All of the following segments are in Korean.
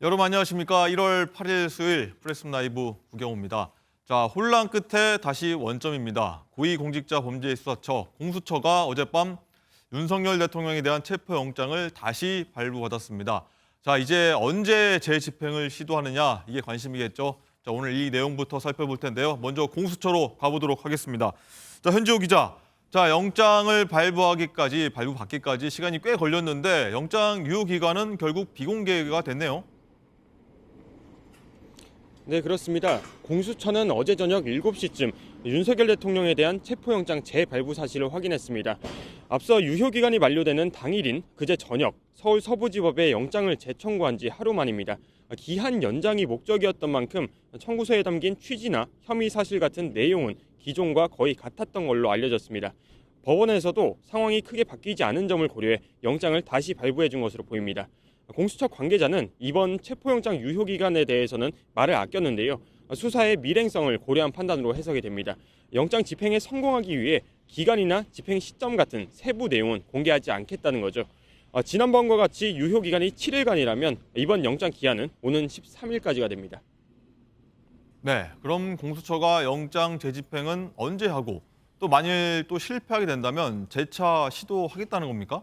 여러분 안녕하십니까? 1월 8일 수요일 프레스룸 라이브 구경호입니다. 자, 혼란 끝에 다시 원점입니다. 고위공직자범죄수사처 공수처가 어젯밤 윤석열 대통령에 대한 체포영장을 다시 발부받았습니다. 자, 이제 언제 재집행을 시도하느냐 이게 관심이겠죠. 자, 오늘 이 내용부터 살펴볼 텐데요. 먼저 공수처로 가보도록 하겠습니다. 자, 현지호 기자. 자, 영장을 발부받기까지 시간이 꽤 걸렸는데 영장 유효 기간은 결국 비공개가 됐네요. 네, 그렇습니다. 공수처는 어제 저녁 7시쯤 윤석열 대통령에 대한 체포영장 재발부 사실을 확인했습니다. 앞서 유효기간이 만료되는 당일인 그제 저녁 서울 서부지법에 영장을 재청구한 지 하루 만입니다. 기한 연장이 목적이었던 만큼 청구서에 담긴 취지나 혐의 사실 같은 내용은 기존과 거의 같았던 걸로 알려졌습니다. 법원에서도 상황이 크게 바뀌지 않은 점을 고려해 영장을 다시 발부해 준 것으로 보입니다. 공수처 관계자는 이번 체포영장 유효기간에 대해서는 말을 아꼈는데요. 수사의 밀행성을 고려한 판단으로 해석이 됩니다. 영장 집행에 성공하기 위해 기간이나 집행 시점 같은 세부 내용은 공개하지 않겠다는 거죠. 지난번과 같이 유효기간이 7일간이라면 이번 영장 기한은 오는 13일까지가 됩니다. 네, 그럼 공수처가 영장 재집행은 언제 하고 또 만일 또 실패하게 된다면 재차 시도하겠다는 겁니까?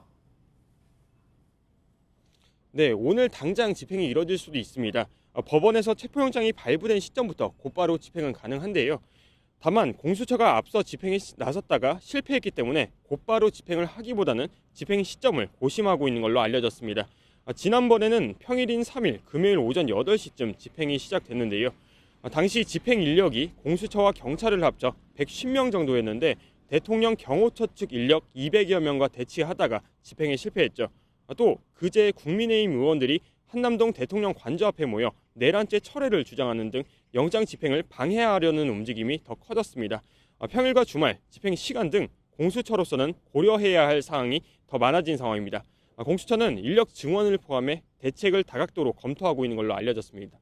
네, 오늘 당장 집행이 이뤄질 수도 있습니다. 법원에서 체포영장이 발부된 시점부터 곧바로 집행은 가능한데요. 다만 공수처가 앞서 집행에 나섰다가 실패했기 때문에 곧바로 집행을 하기보다는 집행 시점을 고심하고 있는 걸로 알려졌습니다. 지난번에는 평일인 3일 금요일 오전 8시쯤 집행이 시작됐는데요. 당시 집행 인력이 공수처와 경찰을 합쳐 110명 정도였는데 대통령 경호처 측 인력 200여 명과 대치하다가 집행에 실패했죠. 또 그제 국민의힘 의원들이 한남동 대통령 관저 앞에 모여 내란죄 철회를 주장하는 등 영장 집행을 방해하려는 움직임이 더 커졌습니다. 평일과 주말, 집행 시간 등 공수처로서는 고려해야 할 사항이 더 많아진 상황입니다. 공수처는 인력 증원을 포함해 대책을 다각도로 검토하고 있는 걸로 알려졌습니다.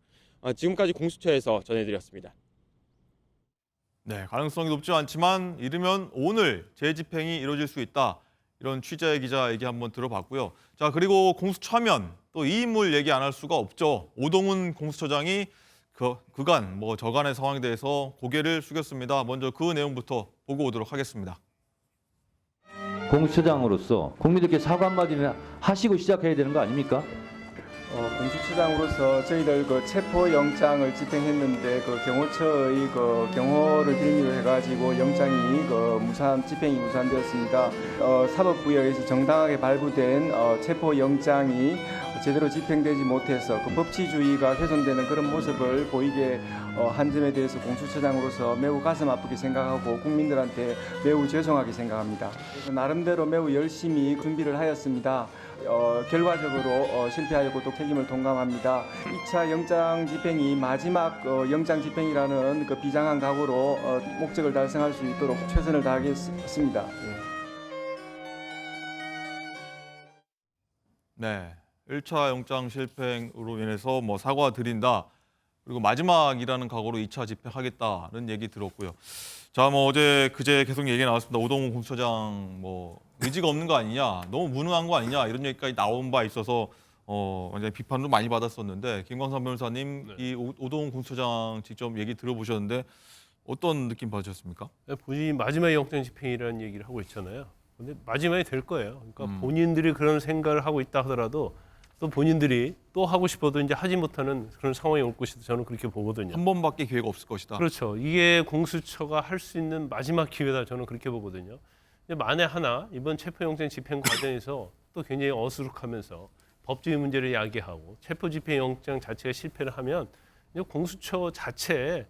지금까지 공수처에서 전해드렸습니다. 네, 가능성이 높지 않지만 이르면 오늘 재집행이 이루어질 수 있다. 이런 취재의 기자 얘기 한번 들어봤고요. 자, 그리고 공수처 하면 또 이 인물 얘기 안 할 수가 없죠. 오동훈 공수처장이 그간 저간의 상황에 대해서 고개를 숙였습니다. 먼저 그 내용부터 보고 오도록 하겠습니다. 공수처장으로서 국민들께 사과 한마디는 하시고 시작해야 되는 거 아닙니까? 공수처장으로서 저희들 체포 영장을 집행했는데 경호처의 경호를 빌미로 해가지고 영장이 집행이 무산되었습니다. 사법부에 정당하게 발부된 체포 영장이 제대로 집행되지 못해서 법치주의가 훼손되는 그런 모습을 보이게 한 점에 대해서 공수처장으로서 매우 가슴 아프게 생각하고 국민들한테 매우 죄송하게 생각합니다. 그래서 나름대로 매우 열심히 준비를 하였습니다. 결과적으로 실패하였고 또 책임을 통감합니다. 2차 영장 집행이 마지막 영장 집행이라는 비장한 각오로 목적을 달성할 수 있도록 최선을 다하겠습니다. 네, 1차 영장 실패로 인해서 사과드린다. 그리고 마지막이라는 각오로 2차 집행하겠다는 얘기 들었고요. 자, 그제 계속 얘기 나왔습니다. 오동훈 공수처장 의지가 없는 거 아니냐, 너무 무능한 거 아니냐 이런 얘기까지 나온 바 있어서 완전히 비판도 많이 받았었는데 김광삼 변호사님, 네. 이 오동훈 공수처장 직접 얘기 들어보셨는데 어떤 느낌 받으셨습니까? 본인이 마지막 영장 집행이라는 얘기를 하고 있잖아요. 근데 마지막이 될 거예요. 그러니까 본인들이 그런 생각을 하고 있다 하더라도 또 본인들이 또 하고 싶어도 이제 하지 못하는 그런 상황이 올 것이다. 저는 그렇게 보거든요. 한 번밖에 기회가 없을 것이다. 그렇죠. 이게 공수처가 할 수 있는 마지막 기회다. 저는 그렇게 보거든요. 근데 만에 하나 이번 체포영장 집행 과정에서 또 굉장히 어수룩하면서 법적인 문제를 야기하고 체포집행영장 자체가 실패를 하면 공수처 자체에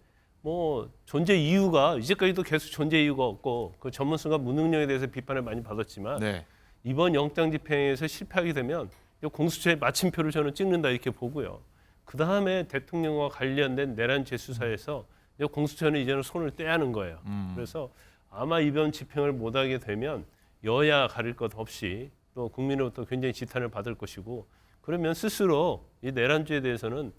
존재 이유가 이제까지도 계속 존재 이유가 없고 그 전문성과 무능력에 대해서 비판을 많이 받았지만 네. 이번 영장 집행에서 실패하게 되면 공수처의 마침표를 저는 찍는다 이렇게 보고요. 그 다음에 대통령과 관련된 내란죄 수사에서 공수처는 이제는 손을 떼야 하는 거예요. 그래서 아마 이번 집행을 못하게 되면 여야 가릴 것 없이 또 국민으로부터 굉장히 지탄을 받을 것이고 그러면 스스로 이 내란죄에 대해서는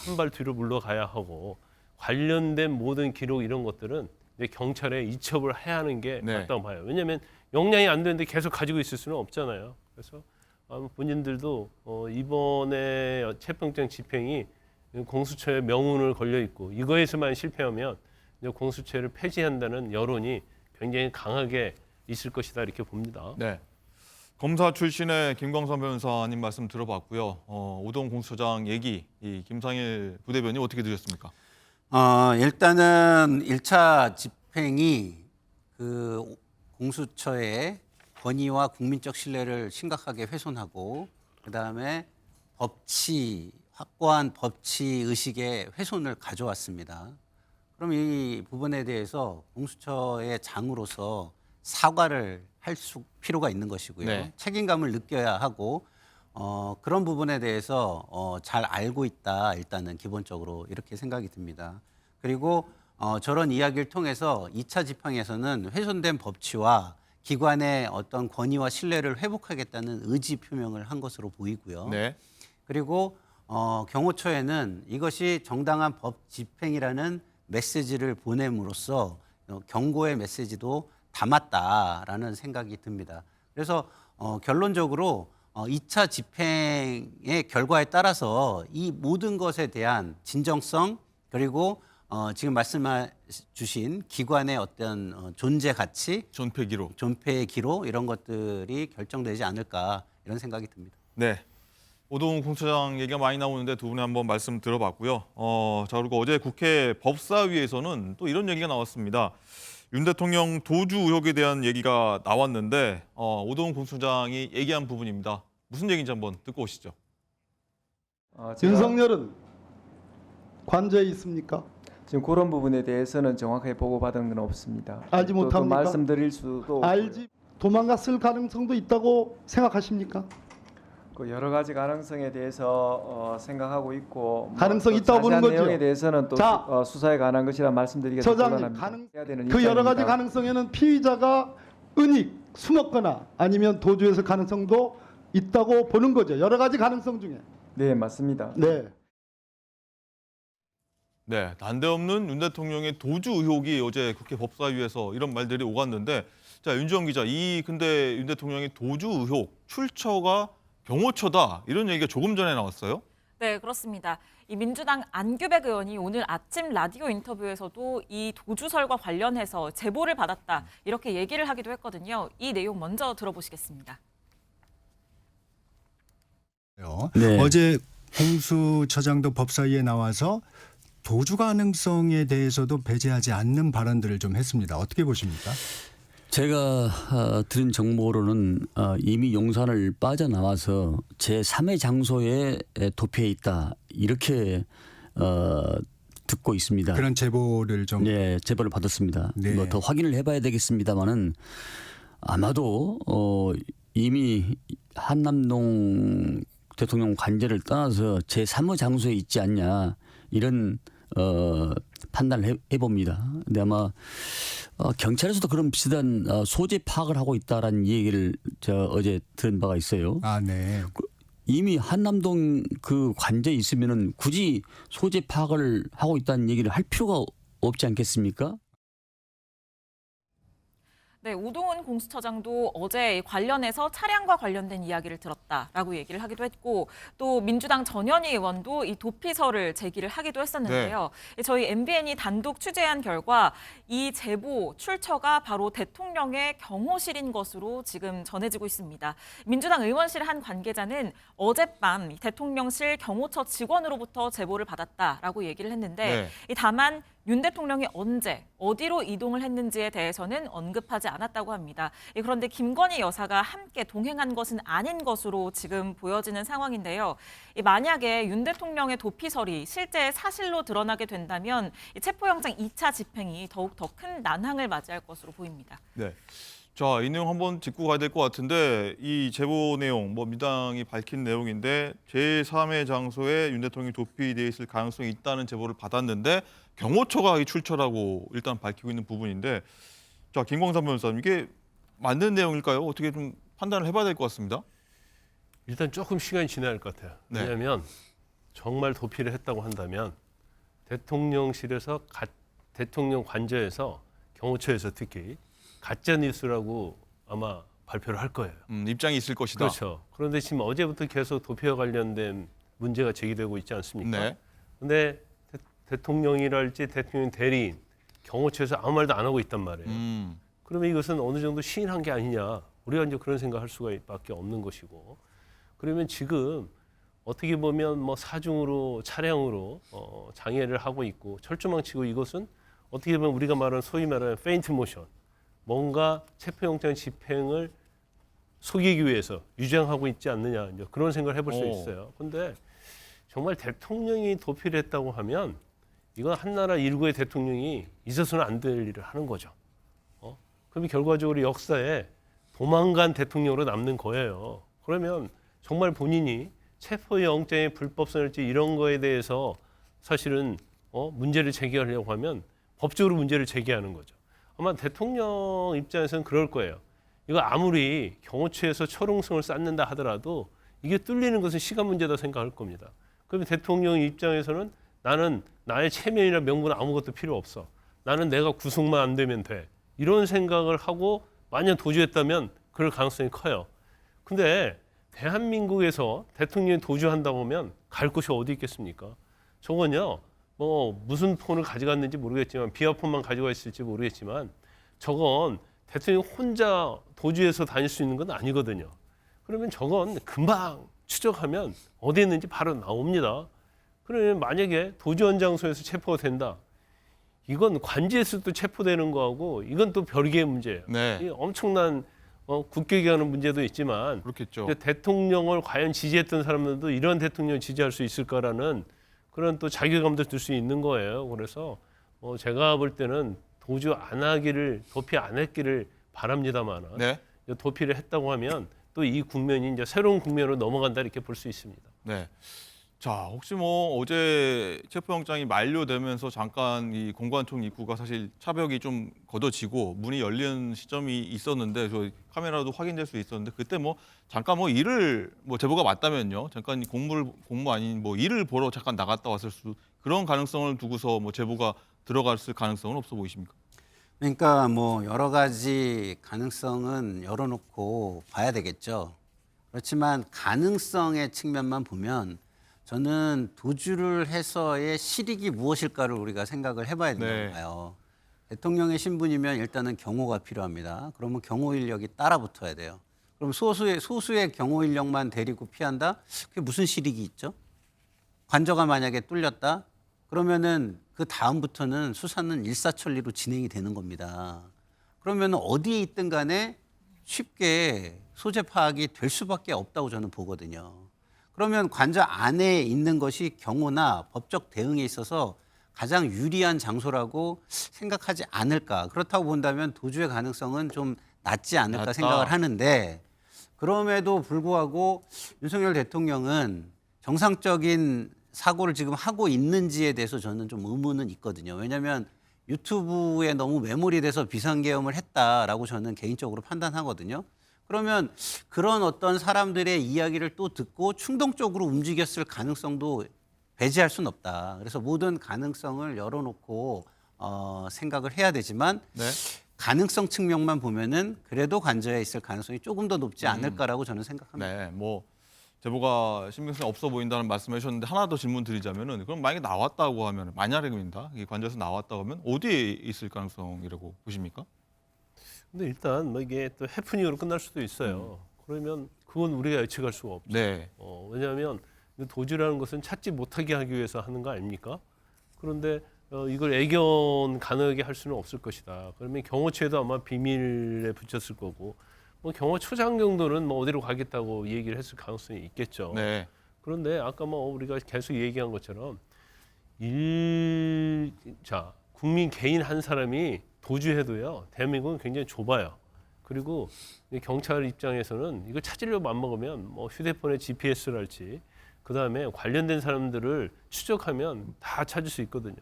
한 발 뒤로 물러가야 하고 관련된 모든 기록 이런 것들은 이제 경찰에 이첩을 해야 하는 게 네. 맞다고 봐요. 왜냐하면 역량이 안 되는데 계속 가지고 있을 수는 없잖아요. 그래서 본인들도 이번에 체포영장 집행이 공수처의 명운을 걸려 있고 이거에서만 실패하면 이제 공수처를 폐지한다는 여론이 굉장히 강하게 있을 것이다 이렇게 봅니다. 네. 검사 출신의 김광선 변호사님 말씀 들어봤고요. 오동 공수처장 얘기, 이 김상일 부대변인 어떻게 들으셨습니까? 일단은 1차 집행이 그 공수처의 권위와 국민적 신뢰를 심각하게 훼손하고 그다음에 확고한 법치 의식의 훼손을 가져왔습니다. 그럼 이 부분에 대해서 공수처의 장으로서 사과를 할 필요가 있는 것이고요. 네. 책임감을 느껴야 하고 그런 부분에 대해서 잘 알고 있다. 일단은 기본적으로 이렇게 생각이 듭니다. 그리고 저런 이야기를 통해서 2차 집행에서는 훼손된 법치와 기관의 어떤 권위와 신뢰를 회복하겠다는 의지 표명을 한 것으로 보이고요. 네. 그리고 경호처에는 이것이 정당한 법 집행이라는 메시지를 보냄으로써 경고의 메시지도 담았다라는 생각이 듭니다. 그래서 결론적으로 2차 집행의 결과에 따라서 이 모든 것에 대한 진정성 그리고 지금 말씀해 주신 기관의 어떤 존재 가치, 존폐 기록. 존폐의 기로 이런 것들이 결정되지 않을까 이런 생각이 듭니다. 네. 오동 공수처장 얘기가 많이 나오는데 두 분이 한번 말씀 들어봤고요. 자, 그리고 어제 국회 법사위에서는 또 이런 얘기가 나왔습니다. 윤 대통령 도주 의혹에 대한 얘기가 나왔는데 오동 공수처장이 얘기한 부분입니다. 무슨 얘기인지 한번 듣고 오시죠. 윤석열은 관저에 있습니까? 지금 그런 부분에 대해서는 정확하게 보고받은 건 없습니다. 알지 또 못합니까? 말씀드릴 수도 알지 도망갔을 가능성도 있다고 생각하십니까? 그 여러 가지 가능성에 대해서 생각하고 있고 가능성이 또 있다고 보는 자세한 거죠. 내용에 대해서는 또 자, 수사에 관한 것이라 말씀드리기가 처장님, 곤란합니다. 해야 되는 그 여러 가지 입장입니다. 가능성에는 피의자가 은닉, 숨었거나 아니면 도주했을 가능성도 있다고 보는 거죠. 여러 가지 가능성 중에. 네, 맞습니다. 네. 네, 난데없는 윤 대통령의 도주 의혹이 어제 국회 법사위에서 이런 말들이 오갔는데, 자, 윤지영 기자, 근데 윤 대통령의 도주 의혹 출처가 경호처다 이런 얘기가 조금 전에 나왔어요. 네, 그렇습니다. 이 민주당 안규백 의원이 오늘 아침 라디오 인터뷰에서도 이 도주설과 관련해서 제보를 받았다 이렇게 얘기를 하기도 했거든요. 이 내용 먼저 들어보시겠습니다. 네. 어제 공수처장도 법사위에 나와서 도주 가능성에 대해서도 배제하지 않는 발언들을 좀 했습니다. 어떻게 보십니까? 제가 들은 정보로는 이미 용산을 빠져나와서 제3의 장소에 도피해 있다 이렇게 듣고 있습니다. 그런 제보를 좀 네, 제보를 받았습니다. 네. 뭐 더 확인을 해봐야 되겠습니다만은 아마도 이미 한남동 대통령 관저를 떠나서 제3의 장소에 있지 않냐 이런 판단을 해봅니다. 근데 아마 경찰에서도 그런 비슷한 소재 파악을 하고 있다라는 얘기를 제가 어제 들은 바가 있어요. 아, 네. 이미 한남동 그 관저에 있으면은 굳이 소재 파악을 하고 있다는 얘기를 할 필요가 없지 않겠습니까? 네, 오동훈 공수처장도 어제 관련해서 차량과 관련된 이야기를 들었다라고 얘기를 하기도 했고 또 민주당 전현희 의원도 이 도피설을 제기를 하기도 했었는데요. 저희 MBN이 단독 취재한 결과 이 제보 출처가 바로 대통령의 경호실인 것으로 지금 전해지고 있습니다. 민주당 의원실 한 관계자는 어젯밤 대통령실 경호처 직원으로부터 제보를 받았다라고 얘기를 했는데 다만 윤 대통령이 언제, 어디로 이동을 했는지에 대해서는 언급하지 않았다고 합니다. 그런데 김건희 여사가 함께 동행한 것은 아닌 것으로 지금 보여지는 상황인데요. 만약에 윤 대통령의 도피설이 실제 사실로 드러나게 된다면 체포영장 2차 집행이 더욱 더 큰 난항을 맞이할 것으로 보입니다. 네. 자, 이 내용 한번 짚고 가야 될 것 같은데 이 제보 내용, 민당이 밝힌 내용인데 제3의 장소에 윤 대통령이 도피되어 있을 가능성이 있다는 제보를 받았는데 경호처가 이 출처라고 일단 밝히고 있는 부분인데 자, 김광선 변호사님 이게 맞는 내용일까요? 어떻게 좀 판단을 해봐야 될 것 같습니다. 일단 조금 시간이 지나야 할 것 같아요. 네. 왜냐하면 정말 도피를 했다고 한다면 대통령실에서 대통령 관저에서 경호처에서 특히 가짜 뉴스라고 아마 발표를 할 거예요. 입장이 있을 것이다. 그렇죠. 그런데 지금 어제부터 계속 도피와 관련된 문제가 제기되고 있지 않습니까? 네. 근데 대통령이랄지 대통령 대리인 경호처에서 아무 말도 안 하고 있단 말이에요. 그러면 이것은 어느 정도 시인한 게 아니냐. 우리가 이제 그런 생각할 수밖에 없는 것이고. 그러면 지금 어떻게 보면 뭐 사중으로 차량으로 장애를 하고 있고 철조망치고 이것은 어떻게 보면 우리가 말하는 소위 말하는 페인트 모션, 뭔가 체포영장 집행을 속이기 위해서 유장하고 있지 않느냐 이제 그런 생각을 해볼 수 있어요. 그런데 정말 대통령이 도피를 했다고 하면 이건 한나라 일국의 대통령이 있어서는 안 될 일을 하는 거죠. 그럼 결과적으로 역사에 도망간 대통령으로 남는 거예요. 그러면 정말 본인이 체포영장의 불법성일지 이런 거에 대해서 사실은 문제를 제기하려고 하면 법적으로 문제를 제기하는 거죠. 아마 대통령 입장에서는 그럴 거예요. 이거 아무리 경호처에서 철옹성을 쌓는다 하더라도 이게 뚫리는 것은 시간 문제다 생각할 겁니다. 그러면 대통령 입장에서는 나는 나의 체면이나 명분 아무것도 필요 없어. 나는 내가 구속만 안 되면 돼. 이런 생각을 하고 만약 도주했다면 그럴 가능성이 커요. 근데 대한민국에서 대통령이 도주한다고 하면 갈 곳이 어디 있겠습니까? 저건요. 뭐 무슨 폰을 가져갔는지 모르겠지만 비아폰만 가지고 있을지 모르겠지만 저건 대통령 혼자 도주해서 다닐 수 있는 건 아니거든요. 그러면 저건 금방 추적하면 어디 있는지 바로 나옵니다. 그러면 만약에 도주한 장소에서 체포가 된다. 이건 관제에서도 체포되는 거하고 이건 또 별개의 문제예요. 네. 이 엄청난 국격에 문제도 있지만 그렇겠죠. 대통령을 과연 지지했던 사람들도 이런 대통령을 지지할 수 있을까라는 그런 또 자괴감도 들 수 있는 거예요. 그래서 제가 볼 때는 도주 안 하기를 도피 안 했기를 바랍니다만 네. 도피를 했다고 하면 또 이 국면이 이제 새로운 국면으로 넘어간다 이렇게 볼 수 있습니다. 네. 자, 혹시 뭐 어제 체포영장이 만료되면서 잠깐 이 공관총 입구가 사실 차벽이 좀 걷어지고 문이 열리는 시점이 있었는데 저 카메라도 확인될 수 있었는데 그때 뭐 잠깐 뭐 일을 뭐 제보가 맞다면요. 잠깐 공무 아닌 뭐 일을 보러 잠깐 나갔다 왔을 수 그런 가능성을 두고서 뭐 제보가 들어갔을 가능성은 없어 보이십니까? 그러니까 뭐 여러 가지 가능성은 열어놓고 봐야 되겠죠. 그렇지만 가능성의 측면만 보면 저는 도주를 해서의 실익이 무엇일까를 우리가 생각을 해봐야 된다고 봐요. 대통령의 신분이면 일단은 경호가 필요합니다. 그러면 경호 인력이 따라 붙어야 돼요. 그럼 소수의 경호 인력만 데리고 피한다? 그게 무슨 실익이 있죠? 관저가 만약에 뚫렸다? 그러면은 그 다음부터는 수사는 일사천리로 진행이 되는 겁니다. 그러면 어디에 있든 간에 쉽게 소재 파악이 될 수밖에 없다고 저는 보거든요. 그러면 관저 안에 있는 것이 경호나 법적 대응에 있어서 가장 유리한 장소라고 생각하지 않을까. 그렇다고 본다면 도주의 가능성은 좀 낮지 않을까 낮다. 생각을 하는데 그럼에도 불구하고 윤석열 대통령은 정상적인 사고를 지금 하고 있는지에 대해서 저는 좀 의문은 있거든요. 왜냐하면 유튜브에 너무 매몰이 돼서 비상계엄을 했다라고 저는 개인적으로 판단하거든요. 그러면 그런 어떤 사람들의 이야기를 또 듣고 충동적으로 움직였을 가능성도 배제할 수는 없다. 그래서 모든 가능성을 열어놓고 생각을 해야 되지만 네. 가능성 측면만 보면은 그래도 관저에 있을 가능성이 조금 더 높지 않을까라고 저는 생각합니다. 네. 뭐 제보가 신빙성이 없어 보인다는 말씀을 해주셨는데 하나 더 질문 드리자면은 그럼 만약에 나왔다고 하면 만약입니다. 이 관저에서 나왔다고 하면 어디에 있을 가능성이라고 보십니까? 근데 일단 뭐 이게 또 해프닝으로 끝날 수도 있어요. 그러면 그건 우리가 예측할 수가 없죠. 네. 왜냐하면 도주라는 것은 찾지 못하게 하기 위해서 하는 거 아닙니까? 그런데 이걸 애견 가능하게 할 수는 없을 것이다. 그러면 경호처에도 아마 비밀에 붙였을 거고 뭐 경호처장 정도는 뭐 어디로 가겠다고 얘기를 했을 가능성이 있겠죠. 네. 그런데 아까 뭐 우리가 계속 얘기한 것처럼 국민 개인 한 사람이 도주해도요 대한민국은 굉장히 좁아요. 그리고 경찰 입장에서는 이걸 찾으려고 맘먹으면 뭐 휴대폰에 GPS랄지 그 다음에 관련된 사람들을 추적하면 다 찾을 수 있거든요.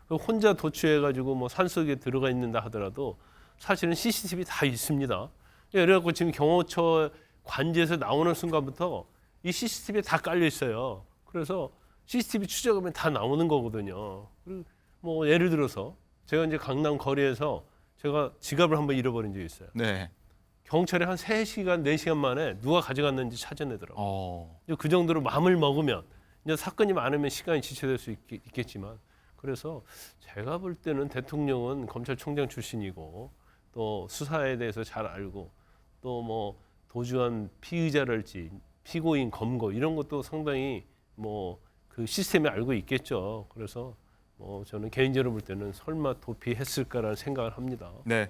혼자 도취해가지고 뭐 산속에 들어가 있는다 하더라도 사실은 CCTV 다 있습니다. 그래갖고 지금 경호처 관제에서 나오는 순간부터 이 CCTV에 다 깔려 있어요. 그래서 CCTV 추적하면 다 나오는 거거든요. 그리고 뭐 예를 들어서 제가 이제 강남 거리에서 제가 지갑을 한번 잃어버린 적이 있어요. 네. 경찰이 한 3시간, 4시간 만에 누가 가져갔는지 찾아내더라고요. 어. 그 정도로 마음을 먹으면 이제 사건이 많으면 시간이 지체될 수 있겠지만 그래서 제가 볼 때는 대통령은 검찰총장 출신이고 또 수사에 대해서 잘 알고 또 뭐 도주한 피의자랄지 피고인 검거 이런 것도 상당히 뭐 그 시스템에 알고 있겠죠. 그래서 뭐 저는 개인적으로 볼 때는 설마 도피했을까라는 생각을 합니다. 네.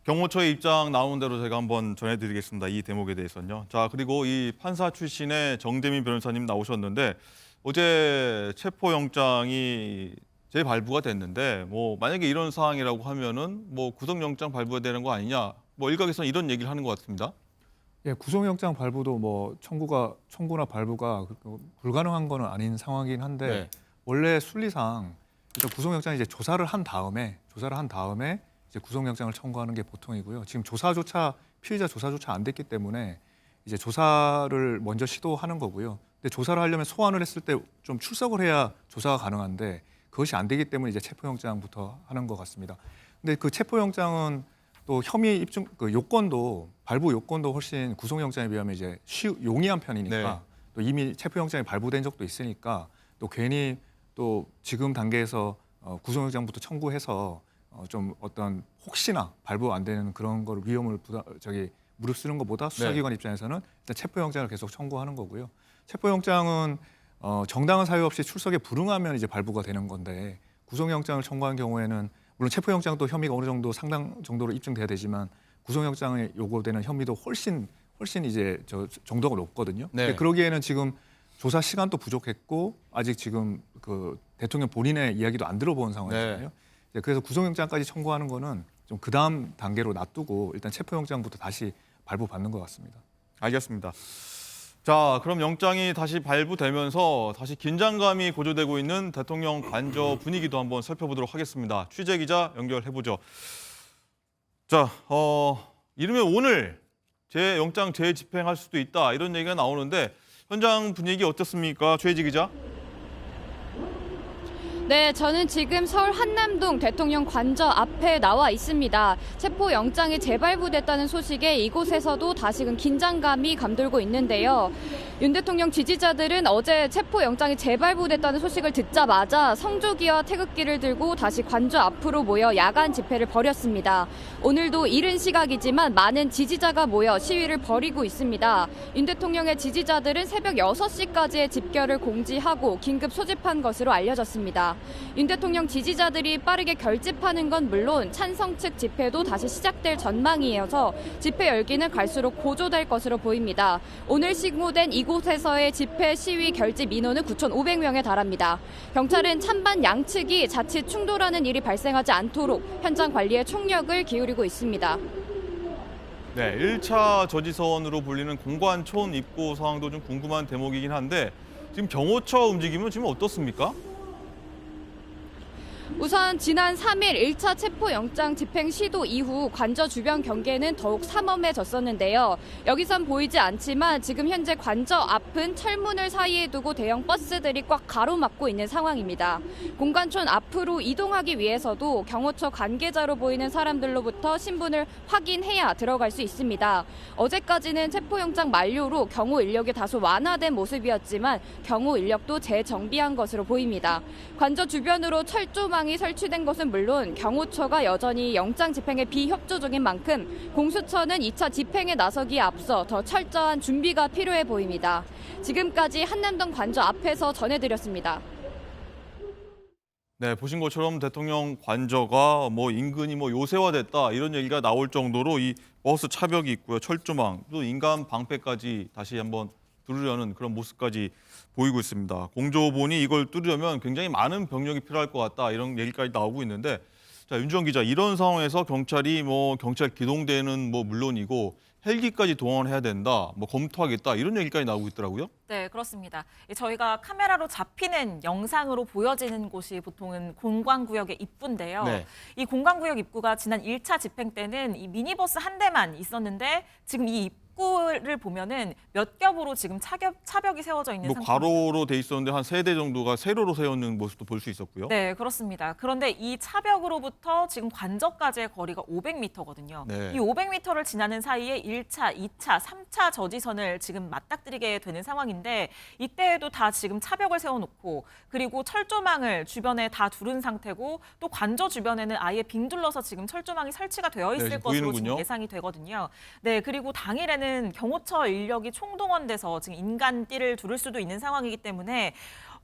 경호처의 입장 나오는 대로 제가 한번 전해드리겠습니다. 이 대목에 대해서는요. 자, 그리고 이 판사 출신의 정대민 변호사님 나오셨는데 어제 체포영장이 재발부가 됐는데 뭐 만약에 이런 상황이라고 하면은 뭐 구속영장 발부가 되는 거 아니냐? 뭐 일각에서는 이런 얘기를 하는 것 같습니다. 예, 구속영장 발부도 뭐 청구나 발부가 불가능한 거는 아닌 상황이긴 한데 네. 원래 순리상 일단 구속영장 이제 조사를 한 다음에 이제 구속영장을 청구하는 게 보통이고요. 지금 피의자 조사조차 안 됐기 때문에 이제 조사를 먼저 시도하는 거고요. 근데 조사를 하려면 소환을 했을 때 좀 출석을 해야 조사가 가능한데 그것이 안 되기 때문에 이제 체포영장부터 하는 것 같습니다. 근데 그 체포영장은 또 혐의 입증 요건도 발부 요건도 훨씬 구속영장에 비하면 이제 용이한 편이니까 네. 또 이미 체포영장이 발부된 적도 있으니까 또 괜히 또 지금 단계에서 구속영장부터 청구해서 좀 어떤 혹시나 발부 안 되는 그런 걸 위험을 무릅쓰는 것보다 수사기관 입장에서는 일단 체포영장을 계속 청구하는 거고요. 체포영장은 정당한 사유 없이 출석에 불응하면 이제 발부가 되는 건데 구속영장을 청구한 경우에는 물론 체포영장도 혐의가 어느 정도 상당 정도로 입증돼야 되지만 구속영장에 요구되는 혐의도 훨씬 이제 정도가 높거든요. 네. 근데 그러기에는 지금 조사 시간도 부족했고 아직 지금 그 대통령 본인의 이야기도 안 들어본 상황이잖아요. 네. 그래서 구속영장까지 청구하는 거는 좀 그 다음 단계로 놔두고 일단 체포영장부터 다시 발부받는 것 같습니다. 알겠습니다. 자, 그럼 영장이 다시 발부되면서 다시 긴장감이 고조되고 있는 대통령 관저 분위기도 한번 살펴보도록 하겠습니다. 취재 기자 연결해보죠. 자, 이르면 오늘 영장 재집행할 수도 있다 이런 얘기가 나오는데 현장 분위기 어떻습니까? 최혜지 기자. 네, 저는 지금 서울 한남동 대통령 관저 앞에 나와 있습니다. 체포영장이 재발부됐다는 소식에 이곳에서도 다시금 긴장감이 감돌고 있는데요. 윤 대통령 지지자들은 어제 체포영장이 재발부됐다는 소식을 듣자마자 성조기와 태극기를 들고 다시 관저 앞으로 모여 야간 집회를 벌였습니다. 오늘도 이른 시각이지만 많은 지지자가 모여 시위를 벌이고 있습니다. 윤 대통령의 지지자들은 새벽 6시까지의 집결을 공지하고 긴급 소집한 것으로 알려졌습니다. 윤 대통령 지지자들이 빠르게 결집하는 건 물론 찬성 측 집회도 다시 시작될 전망이어서 집회 열기는 갈수록 고조될 것으로 보입니다. 오늘 신고된 이곳에서의 집회 시위 결집 인원은 9,500명에 달합니다. 경찰은 찬반 양측이 자칫 충돌하는 일이 발생하지 않도록 현장 관리에 총력을 기울이고 있습니다. 네, 1차 저지선으로 불리는 공관촌 입구 상황도 좀 궁금한 대목이긴 한데 지금 경호처 움직임은 지금 어떻습니까? 우선 지난 3일 1차 체포영장 집행 시도 이후 관저 주변 경계는 더욱 삼엄해졌었는데요. 여기선 보이지 않지만 지금 현재 관저 앞은 철문을 사이에 두고 대형 버스들이 꽉 가로막고 있는 상황입니다. 공관촌 앞으로 이동하기 위해서도 경호처 관계자로 보이는 사람들로부터 신분을 확인해야 들어갈 수 있습니다. 어제까지는 체포영장 만료로 경호 인력이 다소 완화된 모습이었지만 경호 인력도 재정비한 것으로 보입니다. 관저 주변으로 철조망이 설치된 것은 물론 경호처가 여전히 영장 집행에 비협조적인 만큼 공수처는 2차 집행에 나서기에 앞서 더 철저한 준비가 필요해 보입니다. 지금까지 한남동 관저 앞에서 전해드렸습니다. 네, 보신 것처럼 대통령 관저가 인근이 요새화됐다 이런 얘기가 나올 정도로 이 버스 차벽이 있고요, 철조망, 또 인간 방패까지 다시 한번 뚫으려는 그런 모습까지 보이고 있습니다. 공조본이 이걸 뚫으려면 굉장히 많은 병력이 필요할 것 같다 이런 얘기까지 나오고 있는데, 자 윤주원 기자, 이런 상황에서 경찰이 경찰 기동대는 물론이고 헬기까지 동원해야 된다, 검토하겠다 이런 얘기까지 나오고 있더라고요. 네, 그렇습니다. 저희가 카메라로 잡히는 영상으로 보여지는 곳이 보통은 공관구역의 입구인데요. 네. 이 공관구역 입구가 지난 1차 집행 때는 이 미니버스 한 대만 있었는데 지금 이 입구를 보면은 몇 겹으로 지금 차벽이 세워져 있는 뭐 상태입니다. 가로로 돼 있었는데 한 3대 정도가 세로로 세우는 모습도 볼 수 있었고요. 네, 그렇습니다. 그런데 이 차벽으로부터 지금 관저까지의 거리가 500m거든요. 네. 이 500m를 지나는 사이에 1차, 2차, 3차 저지선을 지금 맞닥뜨리게 되는 상황인데 이때에도 다 지금 차벽을 세워놓고 그리고 철조망을 주변에 다 두른 상태고 또 관저 주변에는 아예 빙 둘러서 지금 철조망이 설치가 되어 있을 지금 것으로 보이는군요. 지금 예상이 되거든요. 네, 그리고 당일에는 경호처 인력이 총동원돼서 지금 인간띠를 두를 수도 있는 상황이기 때문에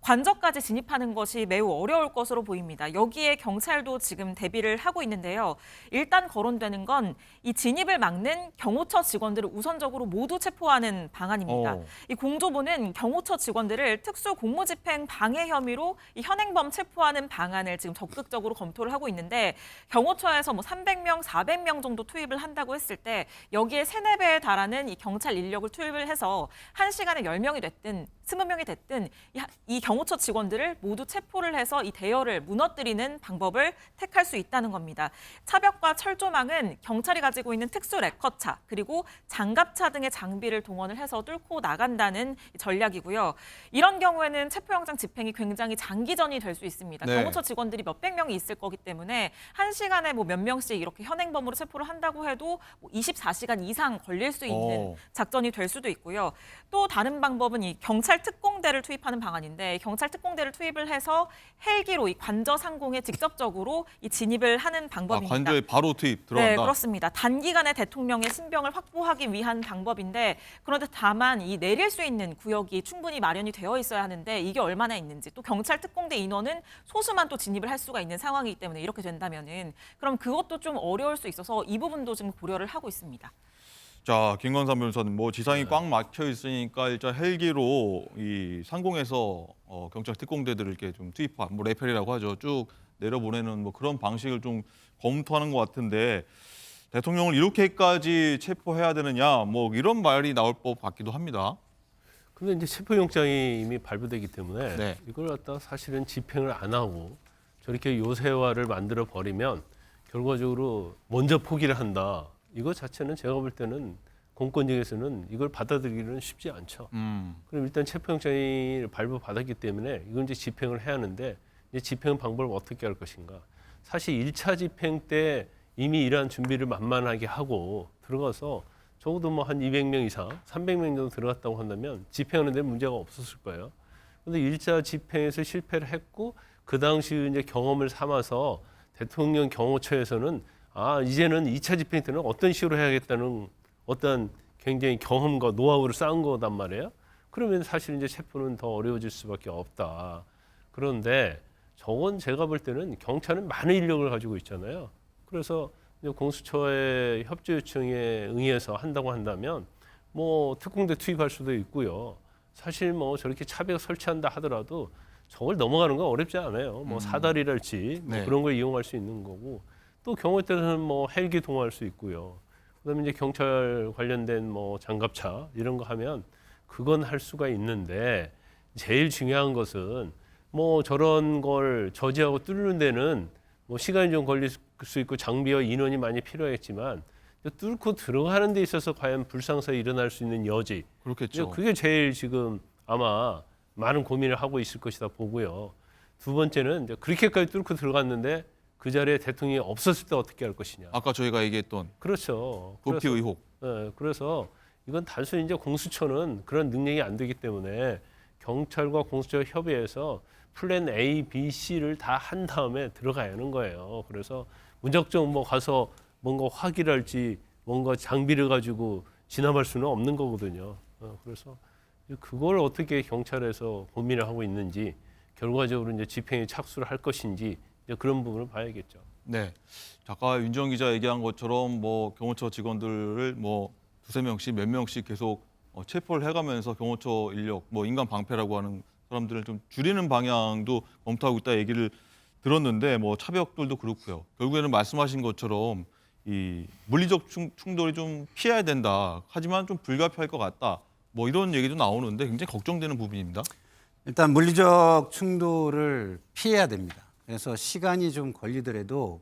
관저까지 진입하는 것이 매우 어려울 것으로 보입니다. 여기에 경찰도 지금 대비를 하고 있는데요. 일단 거론되는 건 이 진입을 막는 경호처 직원들을 우선적으로 모두 체포하는 방안입니다. 이 공조부는 경호처 직원들을 특수 공무집행 방해 혐의로 이 현행범 체포하는 방안을 지금 적극적으로 검토를 하고 있는데 경호처에서 뭐 300명, 400명 정도 투입을 한다고 했을 때 여기에 3-4배에 달하는 이 경찰 인력을 투입을 해서 1시간에 10명이 됐든 20명이 됐든 이 경호처 직원들을 모두 체포를 해서 이 대열을 무너뜨리는 방법을 택할 수 있다는 겁니다. 차벽과 철조망은 경찰이 가지고 있는 특수 레커차 그리고 장갑차 등의 장비를 동원을 해서 뚫고 나간다는 전략이고요. 이런 경우에는 체포영장 집행이 굉장히 장기전이 될 수 있습니다. 네. 경호처 직원들이 몇백 명이 있을 거기 때문에 1시간에 뭐 몇 명씩 이렇게 현행범으로 체포를 한다고 해도 24시간 이상 걸릴 수 있는 작전이 될 수도 있고요. 또 다른 방법은 이 경찰 특공대를 투입하는 방안인데 경찰 특공대를 투입을 해서 헬기로 이 관저 상공에 직접적으로 이 진입을 하는 방법입니다. 관저에 바로 투입 들어간다. 네, 그렇습니다. 단기간에 대통령의 신병을 확보하기 위한 방법인데 그런데 다만 이 내릴 수 있는 구역이 충분히 마련이 되어 있어야 하는데 이게 얼마나 있는지 또 경찰 특공대 인원은 소수만 또 진입을 할 수가 있는 상황이기 때문에 이렇게 된다면은 그럼 그것도 좀 어려울 수 있어서 이 부분도 지금 고려를 하고 있습니다. 자, 김건삼 변호사님, 뭐 지상이 꽉 막혀 있으니까 일단 헬기로 이 상공에서 경찰 특공대들을 이렇게 좀 투입한, 뭐 레펠이라고 하죠, 쭉 내려보내는 뭐 그런 방식을 좀 검토하는 것 같은데 대통령을 이렇게까지 체포해야 되느냐, 뭐 이런 말이 나올 법 같기도 합니다. 근데 이제 체포영장이 이미 발부되기 때문에 네. 이걸 갖다 사실은 집행을 안 하고 저렇게 요새화를 만들어 버리면 결과적으로 먼저 포기를 한다. 이거 자체는 제가 볼 때는 공권력에서는 이걸 받아들이기는 쉽지 않죠. 그럼 일단 체포영장이 발부받았기 때문에 이건 이제 집행을 해야 하는데 이제 집행 방법을 어떻게 할 것인가. 사실 1차 집행 때 이미 이러한 준비를 만만하게 하고 들어가서 적어도 뭐 한 200명 이상, 300명 정도 들어갔다고 한다면 집행하는 데 문제가 없었을 거예요. 그런데 1차 집행에서 실패를 했고 그 당시 이제 경험을 삼아서 대통령 경호처에서는 이제는 2차 집행 때는 어떤 식으로 해야겠다는 어떤 굉장히 경험과 노하우를 쌓은 거단 말이에요. 그러면 사실 이제 체포는 더 어려워질 수밖에 없다. 그런데 저건 제가 볼 때는 경찰은 많은 인력을 가지고 있잖아요. 그래서 이제 공수처의 협조 요청에 응해서 한다고 한다면 뭐 특공대 투입할 수도 있고요. 사실 뭐 저렇게 차벽 설치한다 하더라도 저걸 넘어가는 건 어렵지 않아요. 뭐 사다리랄지 뭐 네. 그런 걸 이용할 수 있는 거고 또 경우에 따라서는 뭐 헬기 동원할 수 있고요. 그다음에 이제 경찰 관련된 뭐 장갑차 이런 거 하면 그건 할 수가 있는데 제일 중요한 것은 뭐 저런 걸 저지하고 뚫는 데는 뭐 시간이 좀 걸릴 수 있고 장비와 인원이 많이 필요했지만 뚫고 들어가는 데 있어서 과연 불상사에 일어날 수 있는 여지. 그렇겠죠. 그게 제일 지금 아마 많은 고민을 하고 있을 것이다 보고요. 두 번째는 이제 그렇게까지 뚫고 들어갔는데 그 자리에 대통령이 없었을 때 어떻게 할 것이냐. 아까 저희가 얘기했던 그렇죠. 도피 의혹. 그래서 이건 단순히 이제 공수처는 그런 능력이 안 되기 때문에 경찰과 공수처 협의해서 플랜 A, B, C를 다 한 다음에 들어가야 하는 거예요. 그래서 무작정 뭐 가서 뭔가 확인할지 뭔가 장비를 가지고 진압할 수는 없는 거거든요. 그래서 그걸 어떻게 경찰에서 고민을 하고 있는지 결과적으로 이제 집행에 착수를 할 것인지 이제 그런 부분을 봐야겠죠. 네. 아까 윤정 기자 얘기한 것처럼 뭐 경호처 직원들을 뭐 2-3명씩 몇 명씩 계속 체포를 해가면서 경호처 인력, 뭐 인간 방패라고 하는 사람들을 좀 줄이는 방향도 검토하고 있다 얘기를 들었는데 뭐 차벽들도 그렇고요. 결국에는 말씀하신 것처럼 이 물리적 충돌이 좀 피해야 된다. 하지만 좀 불가피할 것 같다. 뭐 이런 얘기도 나오는데 굉장히 걱정되는 부분입니다. 일단 물리적 충돌을 피해야 됩니다. 그래서 시간이 좀 걸리더라도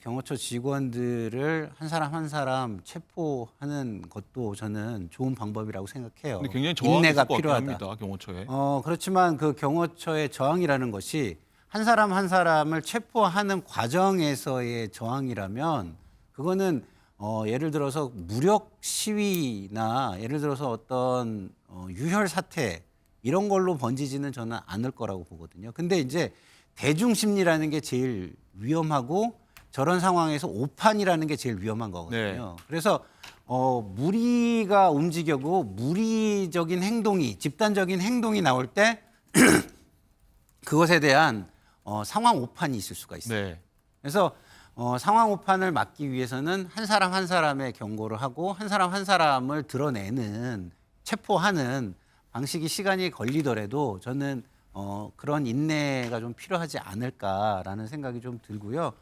경호처 직원들을 한 사람 한 사람 체포하는 것도 저는 좋은 방법이라고 생각해요. 근데 굉장히 저항이 인내가 있을 것 같긴 필요하다. 합니다. 경호처에. 그렇지만 그 경호처의 저항이라는 것이 한 사람 한 사람을 체포하는 과정에서의 저항이라면 그거는 예를 들어서 무력 시위나 예를 들어서 어떤 유혈 사태 이런 걸로 번지지는 저는 않을 거라고 보거든요. 근데 이제 대중 심리라는 게 제일 위험하고 저런 상황에서 오판이라는 게 제일 위험한 거거든요. 그래서 무리가 움직이고 무리적인 행동이 집단적인 행동이 나올 때 그것에 대한 상황 오판이 있을 수가 있어요. 네. 그래서 상황 오판을 막기 위해서는 한 사람 한 사람의 경고를 하고 한 사람 한 사람을 드러내는 체포하는 방식이 시간이 걸리더라도 저는 그런 인내가 좀 필요하지 않을까라는 생각이 좀 들고요.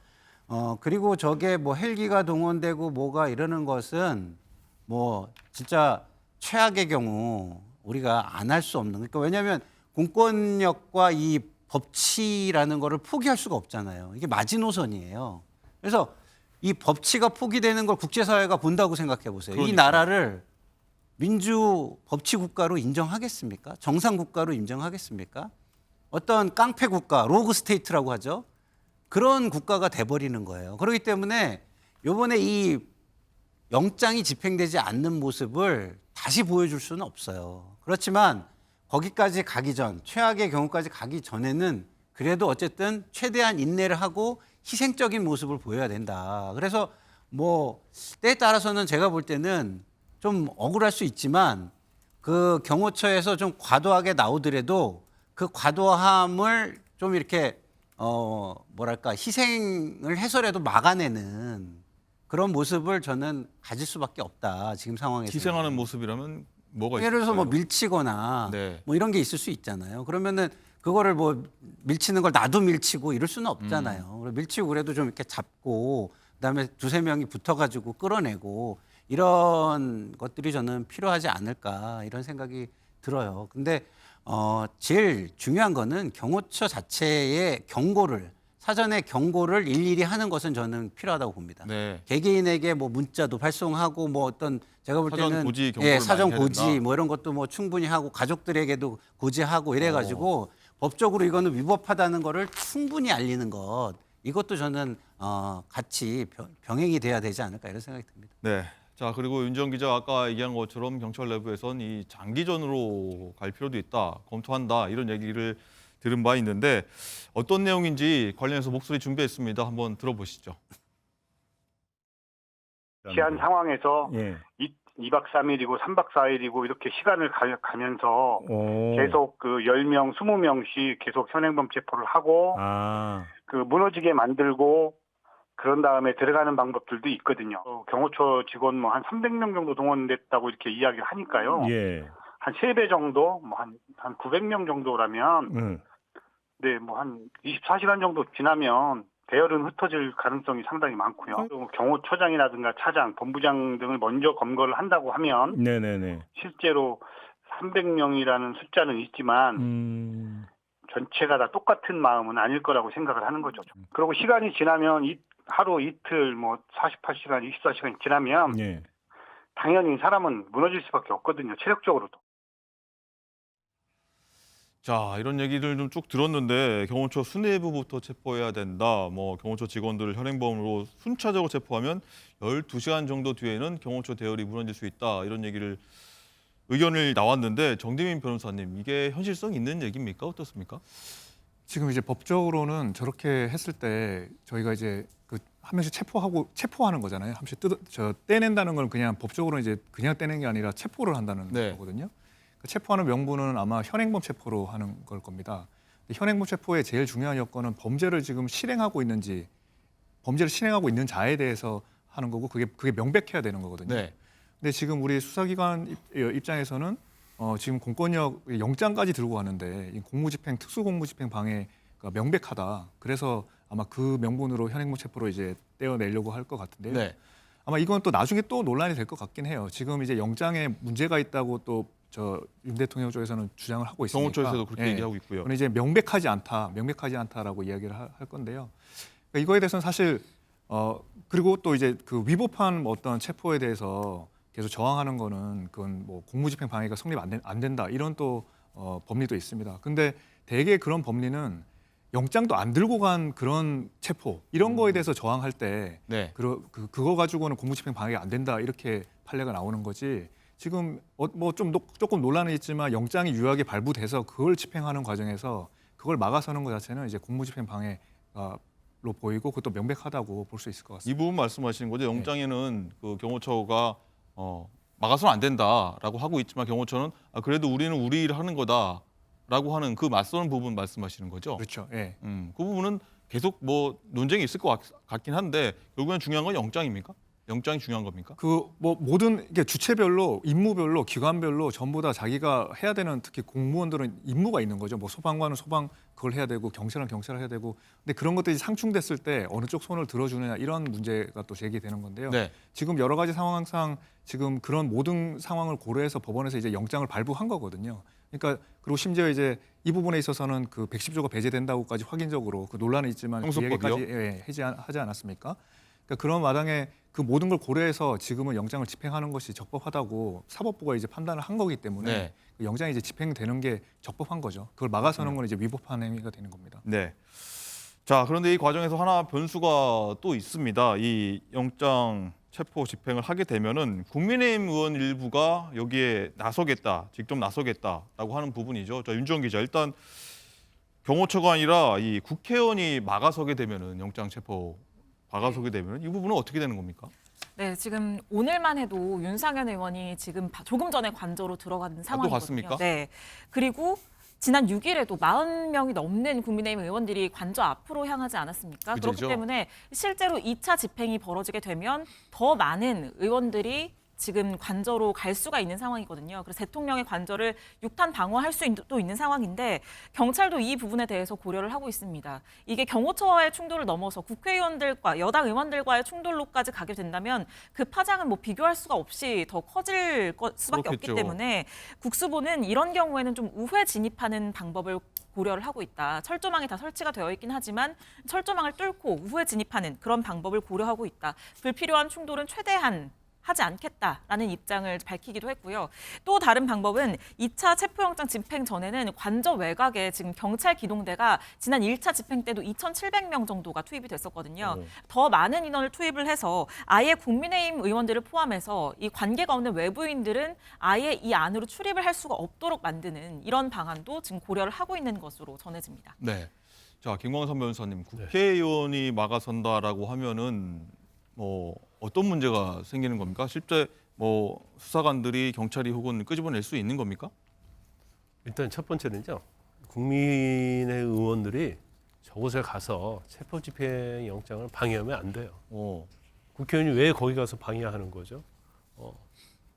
그리고 저게 뭐 헬기가 동원되고 뭐가 이러는 것은 뭐 진짜 최악의 경우 우리가 안 할 수 없는 그러니까 왜냐하면 공권력과 이 법치라는 거를 포기할 수가 없잖아요. 이게 마지노선이에요. 그래서 이 법치가 포기되는 걸 국제사회가 본다고 생각해 보세요. 이 나라를 민주 법치 국가로 인정하겠습니까? 정상 국가로 인정하겠습니까? 어떤 깡패 국가, 로그 스테이트라고 하죠. 그런 국가가 돼버리는 거예요. 그렇기 때문에 이번에 이 영장이 집행되지 않는 모습을 다시 보여줄 수는 없어요. 그렇지만 거기까지 가기 전, 최악의 경우까지 가기 전에는 그래도 어쨌든 최대한 인내를 하고 희생적인 모습을 보여야 된다. 그래서 뭐 때에 따라서는 제가 볼 때는 좀 억울할 수 있지만 그 경호처에서 좀 과도하게 나오더라도 그 과도함을 좀 이렇게 뭐랄까 희생을 해서라도 막아내는 그런 모습을 저는 가질 수밖에 없다. 지금 상황에서. 희생하는 모습이라면 뭐가 있을까요? 예를 들어서 뭐 밀치거나 네. 뭐 이런 게 있을 수 있잖아요. 그러면은 그거를 뭐 밀치는 걸 나도 밀치고 이럴 수는 없잖아요. 그래서 밀치고 그래도 좀 이렇게 잡고 그다음에 두세 명이 붙어가지고 끌어내고 이런 것들이 저는 필요하지 않을까 이런 생각이 들어요. 근데 제일 중요한 거는 경호처 자체의 경고를 사전에 경고를 일일이 하는 것은 저는 필요하다고 봅니다. 네. 개개인에게 뭐 문자도 발송하고 뭐 어떤 제가 볼 사전 때는 고지 경고를 사전 많이 해야 고지 된다. 뭐 이런 것도 뭐 충분히 하고 가족들에게도 고지하고 이래가지고 법적으로 이거는 위법하다는 거를 충분히 알리는 것 이것도 저는 같이 병행이 돼야 되지 않을까 이런 생각이 듭니다. 네. 자, 그리고 윤지영 기자 아까 얘기한 것처럼 경찰 내부에선 이 장기전으로 갈 필요도 있다, 검토한다 이런 얘기를 들은 바 있는데 어떤 내용인지 관련해서 목소리 준비했습니다. 한번 들어보시죠. 취한 상황에서 2박 3일이고 3박 4일이고 이렇게 시간을 가면서 계속 그 10명, 20명씩 계속 현행범 체포를 하고 그 무너지게 만들고 그런 다음에 들어가는 방법들도 있거든요. 경호처 직원 뭐 한 300명 정도 동원됐다고 이렇게 이야기를 하니까요. 한 3배 정도, 뭐 한 900명 정도라면 네, 뭐 한 24시간 정도 지나면 대열은 흩어질 가능성이 상당히 많고요. 또 경호처장이라든가 차장, 본부장 등을 먼저 검거를 한다고 하면 실제로 300명이라는 숫자는 있지만 전체가 다 똑같은 마음은 아닐 거라고 생각을 하는 거죠. 그리고 시간이 지나면 하루 이틀 뭐 48시간, 24시간이 지나면 당연히 사람은 무너질 수밖에 없거든요. 체력적으로도. 자, 이런 얘기를 좀 쭉 들었는데 경호처 수뇌부부터 체포해야 된다. 뭐 경호처 직원들을 현행범으로 순차적으로 체포하면 12시간 정도 뒤에는 경호처 대열이 무너질 수 있다. 이런 의견이 나왔는데 정대민 변호사님, 이게 현실성 있는 얘기입니까? 어떻습니까? 지금 이제 법적으로는 저렇게 했을 때 저희가 이제 그 한 명씩 체포하는 거잖아요. 한 명씩 떼낸다는 건 그냥 법적으로 이제 그냥 떼는 게 아니라 체포를 한다는 거거든요. 체포하는 명분은 아마 현행범 체포로 하는 걸 겁니다. 현행범 체포의 제일 중요한 여건은 범죄를 지금 실행하고 있는지, 범죄를 실행하고 있는 자에 대해서 하는 거고 그게 명백해야 되는 거거든요. 근데 지금 우리 수사기관 입장에서는 지금 공권력 영장까지 들고 가는데 이 공무집행, 특수공무집행 방해가 명백하다. 그래서 아마 그 명분으로 현행범 체포로 이제 떼어내려고 할 것 같은데요. 아마 이건 또 나중에 또 논란이 될 것 같긴 해요. 지금 이제 영장에 문제가 있다고 또 윤 대통령 쪽에서는 주장을 하고 있으니까. 경호처에서도 그렇게 얘기하고 있고요. 근데 이제 명백하지 않다라고 이야기를 할 건데요. 그러니까 이거에 대해서는 사실 그리고 또 이제 그 위법한 어떤 체포에 대해서 계속 저항하는 거는 그건 뭐 공무집행 방해가 성립 안 된다 이런 또 법리도 있습니다. 근데 대개 그런 법리는 영장도 안 들고 간 그런 체포 이런 거에 대해서 저항할 때 네. 그거 가지고는 공무집행 방해가 안 된다 이렇게 판례가 나오는 거지. 지금 뭐 조금 논란은 있지만 영장이 유효하게 발부돼서 그걸 집행하는 과정에서 그걸 막아서는 것 자체는 이제 공무집행 방해로 보이고 그것도 명백하다고 볼 수 있을 것 이 같습니다. 부분 말씀하시는 거죠. 영장에는 그 경호처가 막아서는 안 된다라고 하고 있지만 경호처는 그래도 우리는 우리 일을 하는 거다라고 하는 그 맞서는 부분 말씀하시는 거죠. 그렇죠. 예. 그 부분은 계속 뭐 논쟁이 있을 것 같긴 한데 결국엔 중요한 건 영장입니까? 영장이 중요한 겁니까? 그 뭐 모든 이게 주체별로 임무별로 기관별로 전부 다 자기가 해야 되는 특히 공무원들은 임무가 있는 거죠. 뭐 소방관은 소방 그걸 해야 되고 경찰은 경찰을 해야 되고 근데 그런 것들이 상충됐을 때 어느 쪽 손을 들어주느냐 이런 문제가 또 제기되는 건데요. 네. 지금 여러 가지 상황상 지금 그런 모든 상황을 고려해서 법원에서 이제 영장을 발부한 거거든요. 그러니까 그리고 심지어 이제 이 부분에 있어서는 그 110조가 배제된다고까지 확인적으로 그 논란이 있지만 그 형소법이요? 얘기까지 하지 않았습니까? 그러니까 그런 마당에 그 모든 걸 고려해서 지금은 영장을 집행하는 것이 적법하다고 사법부가 이제 판단을 한 거기 때문에 네. 그 영장이 이제 집행되는 게 적법한 거죠. 그걸 막아서는 건 이제 위법한 행위가 되는 겁니다. 네. 자, 그런데 이 과정에서 하나 변수가 또 있습니다. 이 영장 체포 집행을 하게 되면은 국민의힘 의원 일부가 여기에 나서겠다, 직접 나서겠다라고 하는 부분이죠. 자, 윤지원 기자, 일단 경호처가 아니라 이 국회의원이 막아서게 되면은 영장 체포 막아서게 되면 이 부분은 어떻게 되는 겁니까? 네, 지금 오늘만 해도 윤상현 의원이 지금 조금 전에 관저로 들어가는 상황이거든요. 갔습니까? 네. 그리고 지난 6일에도 40명이 넘는 국민의힘 의원들이 관저 앞으로 향하지 않았습니까? 그죠. 그렇기 때문에 실제로 2차 집행이 벌어지게 되면 더 많은 의원들이 지금 관저로 갈 수가 있는 상황이거든요. 그래서 대통령의 관저를 육탄 방어할 수도 있는 상황인데 경찰도 이 부분에 대해서 고려를 하고 있습니다. 이게 경호처와의 충돌을 넘어서 국회의원들과 여당 의원들과의 충돌로까지 가게 된다면 그 파장은 뭐 비교할 수가 없이 더 커질 수밖에 그렇겠죠. 없기 때문에 국수보는 이런 경우에는 좀 우회 진입하는 방법을 고려를 하고 있다. 철조망이 다 설치가 되어 있긴 하지만 철조망을 뚫고 우회 진입하는 그런 방법을 고려하고 있다. 불필요한 충돌은 최대한 하지 않겠다라는 입장을 밝히기도 했고요. 또 다른 방법은 2차 체포영장 집행 전에는 관저 외곽에 지금 경찰 기동대가 지난 1차 집행 때도 2,700명 정도가 투입이 됐었거든요. 더 많은 인원을 투입을 해서 아예 국민의힘 의원들을 포함해서 이 관계가 없는 외부인들은 아예 이 안으로 출입을 할 수가 없도록 만드는 이런 방안도 지금 고려를 하고 있는 것으로 전해집니다. 네. 자, 김광선 변호사님, 국회의원이 막아선다라고 하면은 뭐 어떤 문제가 생기는 겁니까? 실제 뭐 수사관들이 경찰이 혹은 끄집어낼 수 있는 겁니까? 일단 첫 번째는요. 국민의 의원들이 저곳에 가서 체포 집행 영장을 방해하면 안 돼요. 국회의원이 왜 거기 가서 방해하는 거죠?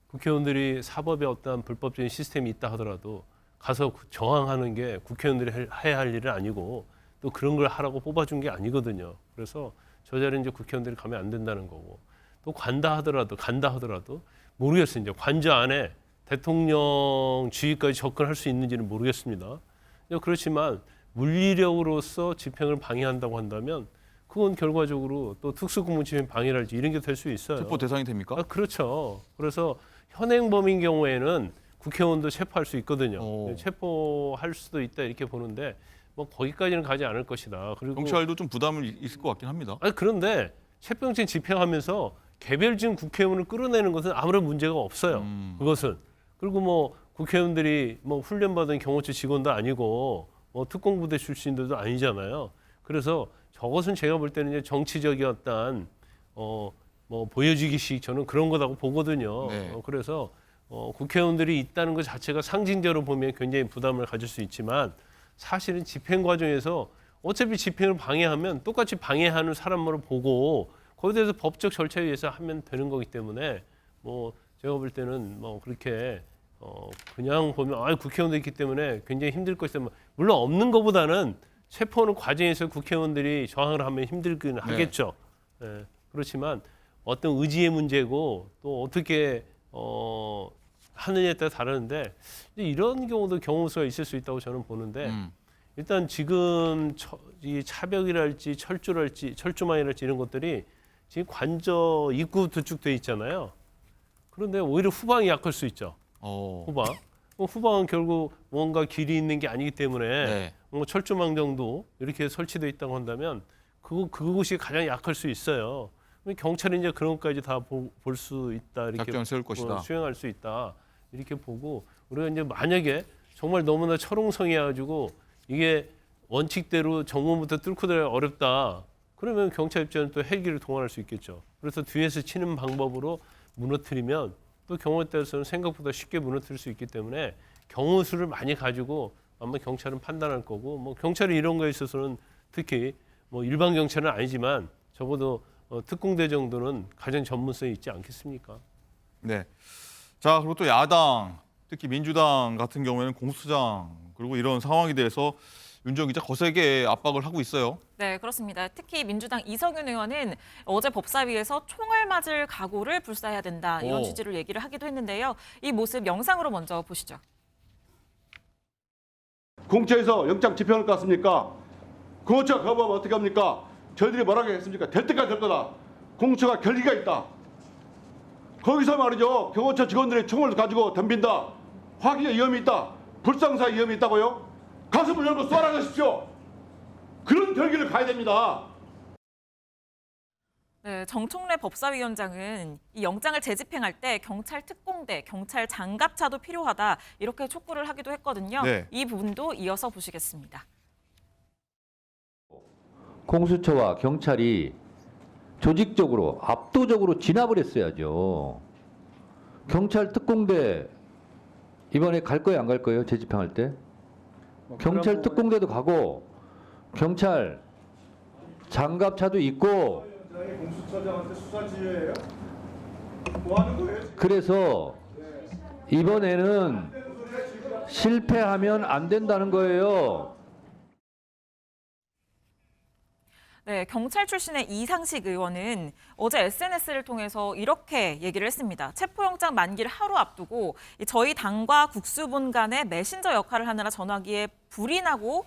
국회의원들이 사법에 어떤 불법적인 시스템이 있다 하더라도 가서 저항하는 게 국회의원들이 해야 할 일은 아니고 또 그런 걸 하라고 뽑아준 게 아니거든요. 그래서 저 자리에 이제 국회의원들이 가면 안 된다는 거고 또 간다 하더라도 모르겠어요. 이제 관저 안에 대통령 지휘까지 접근할 수 있는지는 모르겠습니다. 그렇지만 물리력으로서 집행을 방해한다고 한다면 그건 결과적으로 또 특수공무 집행 방해랄지 이런 게 될 수 있어요. 체포 대상이 됩니까? 그렇죠. 그래서 현행범인 경우에는 국회의원도 체포할 수 있거든요. 체포할 수도 있다 이렇게 보는데 뭐 거기까지는 가지 않을 것이다. 그리고 경찰도 좀 부담이 있을 것 같긴 합니다. 그런데 체포영장 집행하면서 개별적인 국회의원을 끌어내는 것은 아무런 문제가 없어요. 그것은 그리고 뭐 국회의원들이 뭐 훈련받은 경호처 직원도 아니고 뭐 특공부대 출신들도 아니잖아요. 그래서 저것은 제가 볼 때는 이제 정치적이었던 뭐 보여주기식 저는 그런 거라고 보거든요. 네. 그래서 국회의원들이 있다는 것 자체가 상징적으로 보면 굉장히 부담을 가질 수 있지만 사실은 집행 과정에서 어차피 집행을 방해하면 똑같이 방해하는 사람으로 보고 거기에 대해서 법적 절차에 의해서 하면 되는 거기 때문에 뭐 제가 볼 때는 뭐 그렇게 그냥 보면 국회의원도 있기 때문에 굉장히 힘들 것이다. 물론 없는 것보다는 체포하는 과정에서 국회의원들이 저항을 하면 힘들긴 하겠죠. 네. 그렇지만 어떤 의지의 문제고 또 어떻게 하느냐에 따라 다르는데 이런 경우도 경우수가 있을 수 있다고 저는 보는데 일단 지금 이 차벽이랄지 철조망이랄지 이런 것들이 지금 관저 입구부터 쭉 돼 있잖아요. 그런데 오히려 후방이 약할 수 있죠. 후방. 후방은 결국 뭔가 길이 있는 게 아니기 때문에 네. 뭔가 철조망 정도 이렇게 설치되어 있다고 한다면 그곳이 가장 약할 수 있어요. 그럼 경찰이 이제 그런 것까지 다 볼 수 있다 이렇게 작전 세울 것이다. 수행할 수 있다 이렇게 보고 우리가 이제 만약에 정말 너무나 철옹성이어가지고 이게 원칙대로 정문부터 뚫고 들어가 어렵다. 그러면 경찰 입장은 또 헬기를 동원할 수 있겠죠. 그래서 뒤에서 치는 방법으로 무너뜨리면 또 경우에 따라서는 생각보다 쉽게 무너뜨릴 수 있기 때문에 경우 수를 많이 가지고 아마 경찰은 판단할 거고 뭐 경찰이 이런 거에 있어서는 특히 뭐 일반 경찰은 아니지만 적어도 특공대 정도는 가장 전문성이 있지 않겠습니까? 네. 자, 그리고 또 야당, 특히 민주당 같은 경우에는 공수처장 그리고 이런 상황에 대해서 윤정 기자 거세게 압박을 하고 있어요. 네, 그렇습니다. 특히 민주당 이성윤 의원은 어제 법사위에서 총을 맞을 각오를 불사해야 된다 이런 취지로 얘기를 하기도 했는데요. 이 모습 영상으로 먼저 보시죠. 공처에서 영장 집행할 것 같습니까? 공처가 거부하면 어떻게 합니까? 저희들이 뭐라고 했습니까? 될 때까지 될 거다. 공처가 결기가 있다. 거기서 말이죠. 경호처 직원들이 총을 가지고 덤빈다. 화기의 위험이 있다. 불상사의 위험이 있다고요? 가슴을 열고 쏘라 하십시오. 그런 결기를 가야 됩니다. 네, 정청래 법사위원장은 이 영장을 재집행할 때 경찰 특공대, 경찰 장갑차도 필요하다 이렇게 촉구를 하기도 했거든요. 네. 이 부분도 이어서 보시겠습니다. 공수처와 경찰이 조직적으로 압도적으로 진압을 했어야죠. 경찰 특공대 이번에 갈 거예요, 안 갈 거예요? 재집행할 때? 경찰 특공대도 가고 경찰 장갑차도 있고 공수처장한테 수사 지휘예요? 뭐 하는 거예요? 그래서 이번에는 실패하면 안 된다는 거예요. 네, 경찰 출신의 이상식 의원은 어제 SNS를 통해서 이렇게 얘기를 했습니다. 체포영장 만기를 하루 앞두고 저희 당과 국수본 간의 메신저 역할을 하느라 전화기에 불이 나고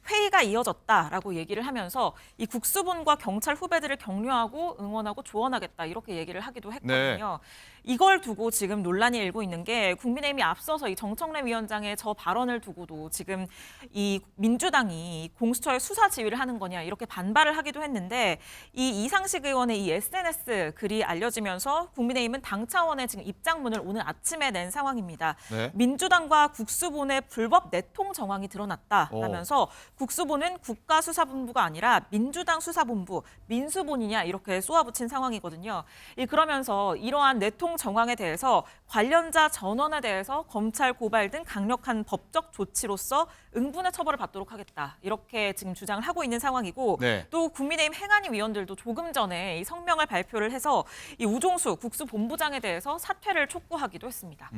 회의가 이어졌다라고 얘기를 하면서 이 국수본과 경찰 후배들을 격려하고 응원하고 조언하겠다 이렇게 얘기를 하기도 했거든요. 이걸 두고 지금 논란이 일고 있는 게 국민의힘이 앞서서 이 정청래 위원장의 저 발언을 두고도 지금 이 민주당이 공수처의 수사 지휘를 하는 거냐 이렇게 반발을 하기도 했는데 이 이상식 의원의 이 SNS 글이 알려지면서 국민의힘은 당 차원의 지금 입장문을 오늘 아침에 낸 상황입니다. 네. 민주당과 국수본의 불법 내통 정황이 드러났다라면서 국수본은 국가수사본부가 아니라 민주당 수사본부, 민수본이냐 이렇게 쏘아붙인 상황이거든요. 그러면서 이러한 내통 정황에 대해서 관련자 전원에 대해서 검찰 고발 등 강력한 법적 조치로서 응분의 처벌을 받도록 하겠다. 이렇게 지금 주장을 하고 있는 상황이고 네. 또 국민의힘 행안위 위원들도 조금 전에 이 성명을 발표를 해서 이 우종수 국수본부장에 대해서 사퇴를 촉구하기도 했습니다.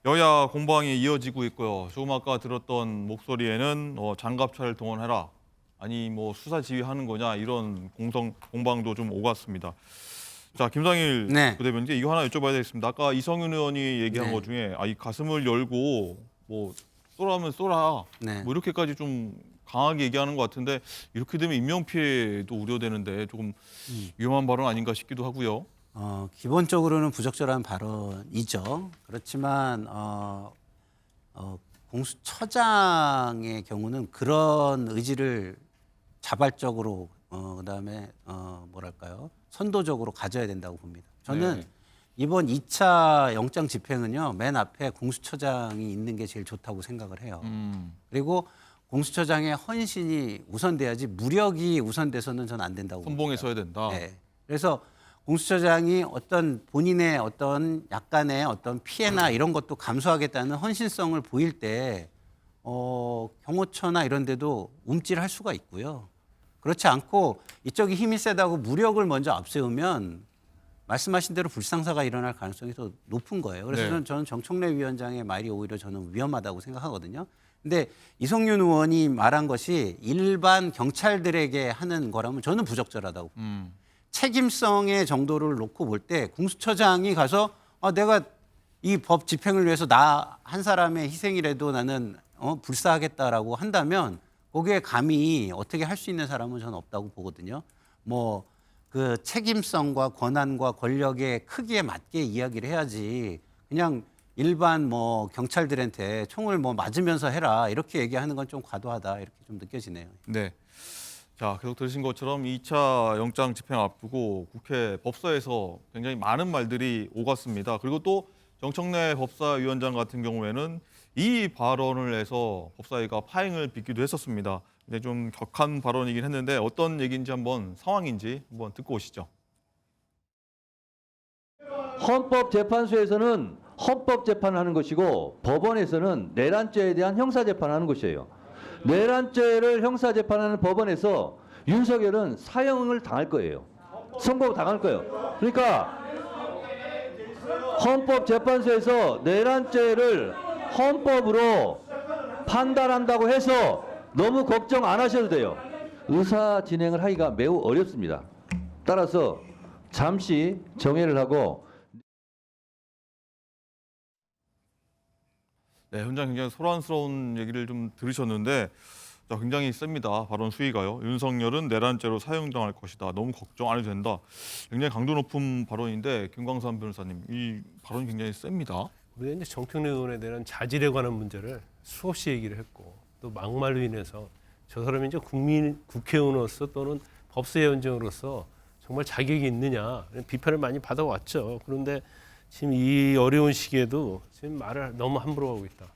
여야 공방이 이어지고 있고요. 조금 아까 들었던 목소리에는 장갑차를 동원해라. 아니 뭐 수사 지휘하는 거냐 이런 공방도 좀 오갔습니다. 자, 김상일 네. 부대변인께 이거 하나 여쭤봐야 되겠습니다. 아까 이성윤 의원이 얘기한 네. 것 중에 이 가슴을 열고 뭐 쏘라면 쏘라. 네. 뭐 이렇게까지 좀 강하게 얘기하는 것 같은데 이렇게 되면 인명피해도 우려되는데 조금 위험한 발언 아닌가 싶기도 하고요. 기본적으로는 부적절한 발언이죠. 그렇지만 공수처장의 경우는 그런 의지를 자발적으로 그다음에 뭐랄까요? 선도적으로 가져야 된다고 봅니다. 저는 네. 이번 2차 영장 집행은요. 맨 앞에 공수처장이 있는 게 제일 좋다고 생각을 해요. 그리고 공수처장의 헌신이 우선돼야지 무력이 우선돼서는 저는 안 된다고 선봉에 봅니다. 서야 된다. 네. 그래서 공수처장이 어떤 본인의 어떤 약간의 어떤 피해나 이런 것도 감수하겠다는 헌신성을 보일 때 경호처나 이런 데도 움찔할 수가 있고요. 그렇지 않고 이쪽이 힘이 세다고 무력을 먼저 앞세우면 말씀하신 대로 불상사가 일어날 가능성이 더 높은 거예요. 그래서 네. 저는 정청래 위원장의 말이 오히려 저는 위험하다고 생각하거든요. 근데 이성윤 의원이 말한 것이 일반 경찰들에게 하는 거라면 저는 부적절하다고 봅니다. 책임성의 정도를 놓고 볼 때 공수처장이 가서 내가 이 법 집행을 위해서 나 한 사람의 희생이라도 나는 불사하겠다라고 한다면 거기에 감히 어떻게 할 수 있는 사람은 저는 없다고 보거든요. 뭐 그 책임성과 권한과 권력의 크기에 맞게 이야기를 해야지 그냥 일반 뭐 경찰들한테 총을 뭐 맞으면서 해라 이렇게 얘기하는 건 좀 과도하다 이렇게 좀 느껴지네요. 네. 자, 계속 들으신 것처럼 2차 영장 집행 앞두고 국회 법사에서 굉장히 많은 말들이 오갔습니다. 그리고 또 정청래 법사위원장 같은 경우에는 이 발언을 해서 법사위가 파행을 빚기도 했었습니다. 근데 좀 격한 발언이긴 했는데 어떤 얘기인지 상황인지 한번 듣고 오시죠. 헌법재판소에서는 헌법재판하는 것이고 법원에서는 내란죄에 대한 형사재판하는 것이에요. 내란죄를 형사재판하는 법원에서 윤석열은 사형을 당할 거예요. 선고 당할 거예요. 그러니까 헌법재판소에서 내란죄를 헌법으로 판단한다고 해서 너무 걱정 안 하셔도 돼요. 의사 진행을 하기가 매우 어렵습니다. 따라서 잠시 정회를 하고 네, 현장 굉장히 소란스러운 얘기를 좀 들으셨는데 자, 굉장히 셉니다. 발언 수위가요. 윤석열은 내란죄로 사형당할 것이다. 너무 걱정 안 해도 된다. 굉장히 강도 높은 발언인데 김광삼 변호사님, 이 발언이 굉장히 셉니다. 우리가 이제 정청래 의원에 대한 자질에 관한 문제를 수없이 얘기를 했고 또 막말로 인해서 저 사람이 이제 국회의원으로서 또는 법사위원장으로서 정말 자격이 있느냐 비판을 많이 받아왔죠. 그런데 지금 이 어려운 시기에도 지금 말을 너무 함부로 하고 있다.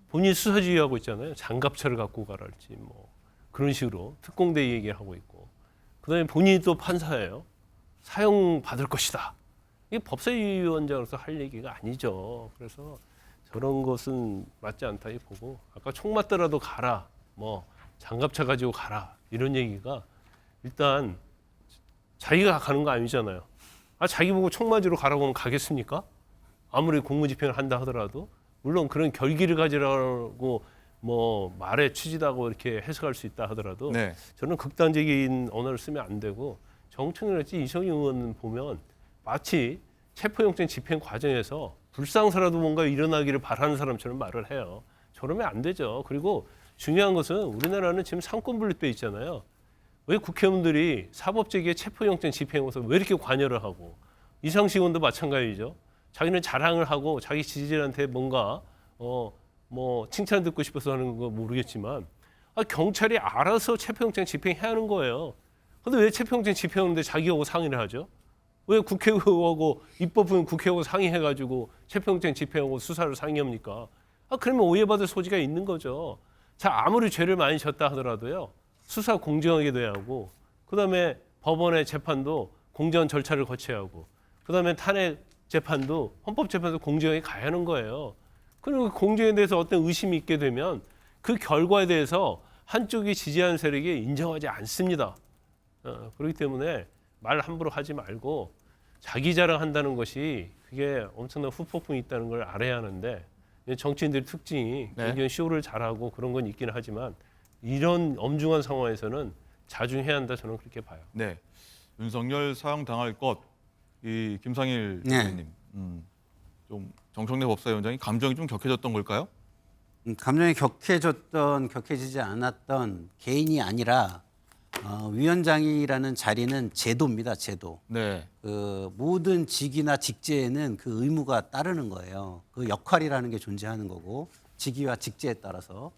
본인 수사지휘하고 있잖아요. 장갑차를 갖고 가랄지 뭐 그런 식으로 특공대 얘기를 하고 있고 그다음에 본인이 또 판사예요. 사형 받을 것이다. 이게 법사위원장으로서 할 얘기가 아니죠. 그래서 저런 것은 맞지 않다 이 보고 아까 총 맞더라도 가라. 뭐 장갑차 가지고 가라. 이런 얘기가 일단 자기가 가는 거 아니잖아요. 자기 보고 총 맞으러 가라고 하면 가겠습니까? 아무리 공무집행을 한다 하더라도 물론 그런 결기를 가지라고 뭐 말에 취지다고 이렇게 해석할 수 있다 하더라도 네. 저는 극단적인 언어를 쓰면 안 되고 정청래랄지 이성희 의원 보면 마치 체포영장 집행 과정에서 불상사라도 뭔가 일어나기를 바라는 사람처럼 말을 해요. 저러면 안 되죠. 그리고 중요한 것은 우리나라는 지금 상권분립돼 있잖아요. 왜 국회의원들이 사법제기의 체포영장 집행에서 왜 이렇게 관여를 하고 이상식 의원도 마찬가지죠. 자기는 자랑을 하고 자기 지지자한테 뭔가 뭐 칭찬 듣고 싶어서 하는 거 모르겠지만 경찰이 알아서 체포영장 집행해야 하는 거예요. 근데 왜 체포영장 집행하는데 자기하고 상의를 하죠? 왜 국회의원하고 입법부는 국회하고 상의해가지고 체포영장 집행하고 수사를 상의합니까? 그러면 오해받을 소지가 있는 거죠. 자, 아무리 죄를 많이 졌다 하더라도요. 수사 공정하게 돼야 하고 그다음에 법원의 재판도 공정한 절차를 거쳐야 하고 그다음에 탄핵 재판도 헌법재판도 공정하게 가야 하는 거예요. 그리고 공정에 대해서 어떤 의심이 있게 되면 그 결과에 대해서 한쪽이 지지하는 세력이 인정하지 않습니다. 그렇기 때문에 말 함부로 하지 말고 자기 자랑한다는 것이 그게 엄청난 후폭풍이 있다는 걸 알아야 하는데 정치인들의 특징이 굉장히 쇼를 잘하고 그런 건 있기는 하지만 이런 엄중한 상황에서는 자중해야 한다 저는 그렇게 봐요. 네, 윤석열 사형 당할 것, 이 김상일 의원님, 좀 정청래 법사위원장이 감정이 좀 격해졌던 걸까요? 감정이 격해지지 않았던 개인이 아니라 위원장이라는 자리는 제도입니다. 제도. 네. 그 모든 직위나 직제에는 그 의무가 따르는 거예요. 그 역할이라는 게 존재하는 거고 직위와 직제에 따라서.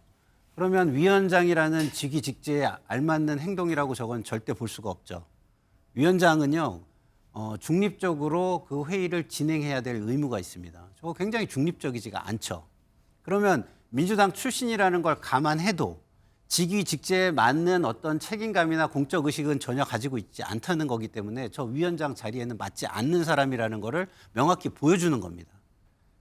그러면 위원장이라는 직위 직제에 알맞는 행동이라고 저건 절대 볼 수가 없죠. 위원장은요 중립적으로 그 회의를 진행해야 될 의무가 있습니다. 저거 굉장히 중립적이지가 않죠. 그러면 민주당 출신이라는 걸 감안해도 직위 직제에 맞는 어떤 책임감이나 공적 의식은 전혀 가지고 있지 않다는 거기 때문에 저 위원장 자리에는 맞지 않는 사람이라는 거를 명확히 보여주는 겁니다.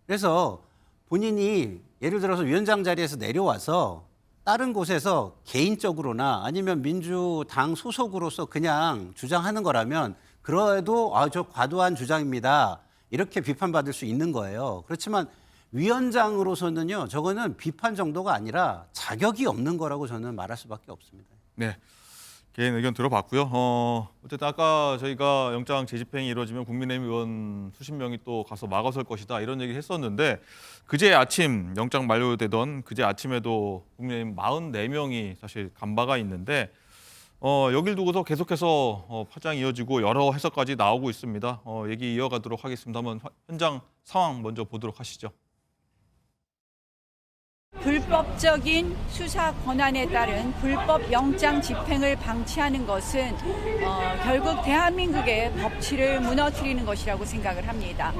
그래서 본인이 예를 들어서 위원장 자리에서 내려와서 다른 곳에서 개인적으로나 아니면 민주당 소속으로서 그냥 주장하는 거라면 그래도 저 과도한 주장입니다. 이렇게 비판받을 수 있는 거예요. 그렇지만 위원장으로서는요, 저거는 비판 정도가 아니라 자격이 없는 거라고 저는 말할 수밖에 없습니다. 네, 개인 의견 들어봤고요. 어쨌든 아까 저희가 영장 재집행이 이루어지면 국민의힘 의원 수십 명이 또 가서 막아설 것이다 이런 얘기 했었는데 그제 아침 영장 만료되던 그제 아침에도 국민의힘 44명이 사실 간 바가 있는데 여길 두고서 계속해서 파장이 이어지고 여러 해석까지 나오고 있습니다. 얘기 이어가도록 하겠습니다. 한번 현장 상황 먼저 보도록 하시죠. 불법적인 수사 권한에 따른 불법 영장 집행을 방치하는 것은 결국 대한민국의 법치를 무너뜨리는 것이라고 생각을 합니다.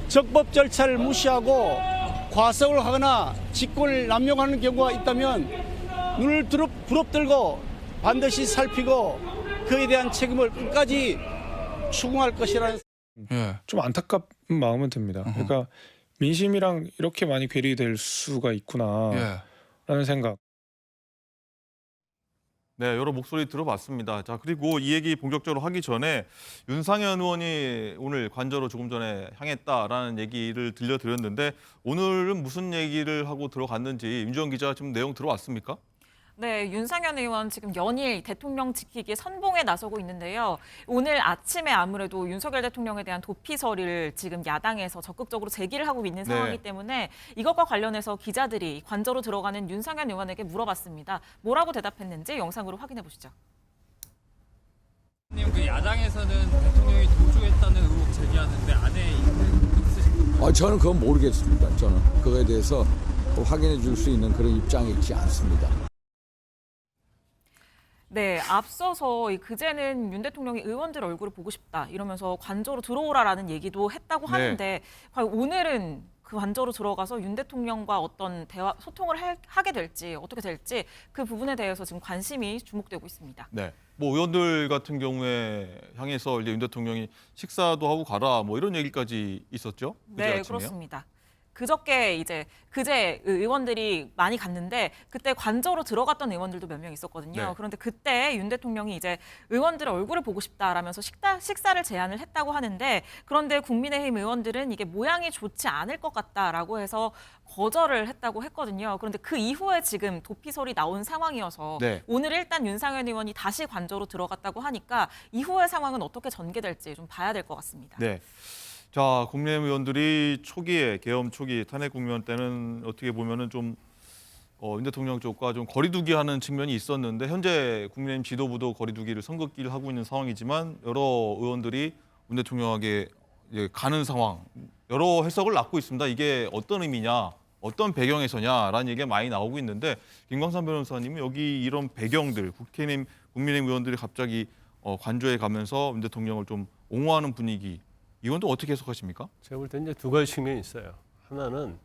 적법 절차를 무시하고 과속을 하거나 직권을 남용하는 경우가 있다면 눈을 부릅뜨고 반드시 살피고 그에 대한 책임을 끝까지 추궁할 것이라는. 좀 안타까운 마음은 듭니다. 그러니까 민심이랑 이렇게 많이 괴리될 수가 있구나라는 생각. 네, 여러 목소리 들어봤습니다. 자, 그리고 이 얘기 본격적으로 하기 전에 윤상현 의원이 오늘 관저로 조금 전에 향했다라는 얘기를 들려드렸는데 오늘은 무슨 얘기를 하고 들어갔는지 임주원 기자 지금 내용 들어왔습니까? 네, 윤상현 의원 지금 연일 대통령 지키기 선봉에 나서고 있는데요. 오늘 아침에 아무래도 윤석열 대통령에 대한 도피설을 지금 야당에서 적극적으로 제기를 하고 있는 상황이기 때문에 이것과 관련해서 기자들이 관저로 들어가는 윤상현 의원에게 물어봤습니다. 뭐라고 대답했는지 영상으로 확인해 보시죠. 그 야당에서는 대통령이 도주했다는 의혹 제기하는데 안에 있으신 저는 그건 모르겠습니다. 저는 그거에 대해서 확인해 줄 수 있는 그런 입장에 있지 않습니다. 네, 앞서서 그제는 윤 대통령이 의원들 얼굴을 보고 싶다 이러면서 관저로 들어오라라는 얘기도 했다고 하는데 과연 오늘은 그 관저로 들어가서 윤 대통령과 어떤 대화, 소통을 하게 될지 어떻게 될지 그 부분에 대해서 지금 관심이 주목되고 있습니다. 네, 뭐 의원들 같은 경우에 향해서 이제 윤 대통령이 식사도 하고 가라 뭐 이런 얘기까지 있었죠? 네, 그렇습니다. 그제 의원들이 많이 갔는데 그때 관저로 들어갔던 의원들도 몇 명 있었거든요. 네. 그런데 그때 윤 대통령이 이제 의원들의 얼굴을 보고 싶다라면서 식사를 제안을 했다고 하는데 그런데 국민의힘 의원들은 이게 모양이 좋지 않을 것 같다라고 해서 거절을 했다고 했거든요. 그런데 그 이후에 지금 도피설이 나온 상황이어서 오늘 일단 윤상현 의원이 다시 관저로 들어갔다고 하니까 이후의 상황은 어떻게 전개될지 좀 봐야 될 것 같습니다. 네. 자, 국민의힘 의원들이 초기에 계엄 초기 탄핵 국면 때는 어떻게 보면은 좀 윤 대통령 쪽과 좀 거리두기 하는 측면이 있었는데 현재 국민의힘 지도부도 거리두기를 선긋기를 하고 있는 상황이지만 여러 의원들이 윤 대통령에게 가는 상황 여러 해석을 낳고 있습니다. 이게 어떤 의미냐, 어떤 배경에서냐라는 얘기가 많이 나오고 있는데 김광삼 변호사님은 여기 이런 배경들 국민의힘 의원들이 갑자기 관저에 가면서 윤 대통령을 좀 옹호하는 분위기 이건 또 어떻게 해석하십니까? 제가 볼 때 이제 두 가지 측면이 있어요. 하나는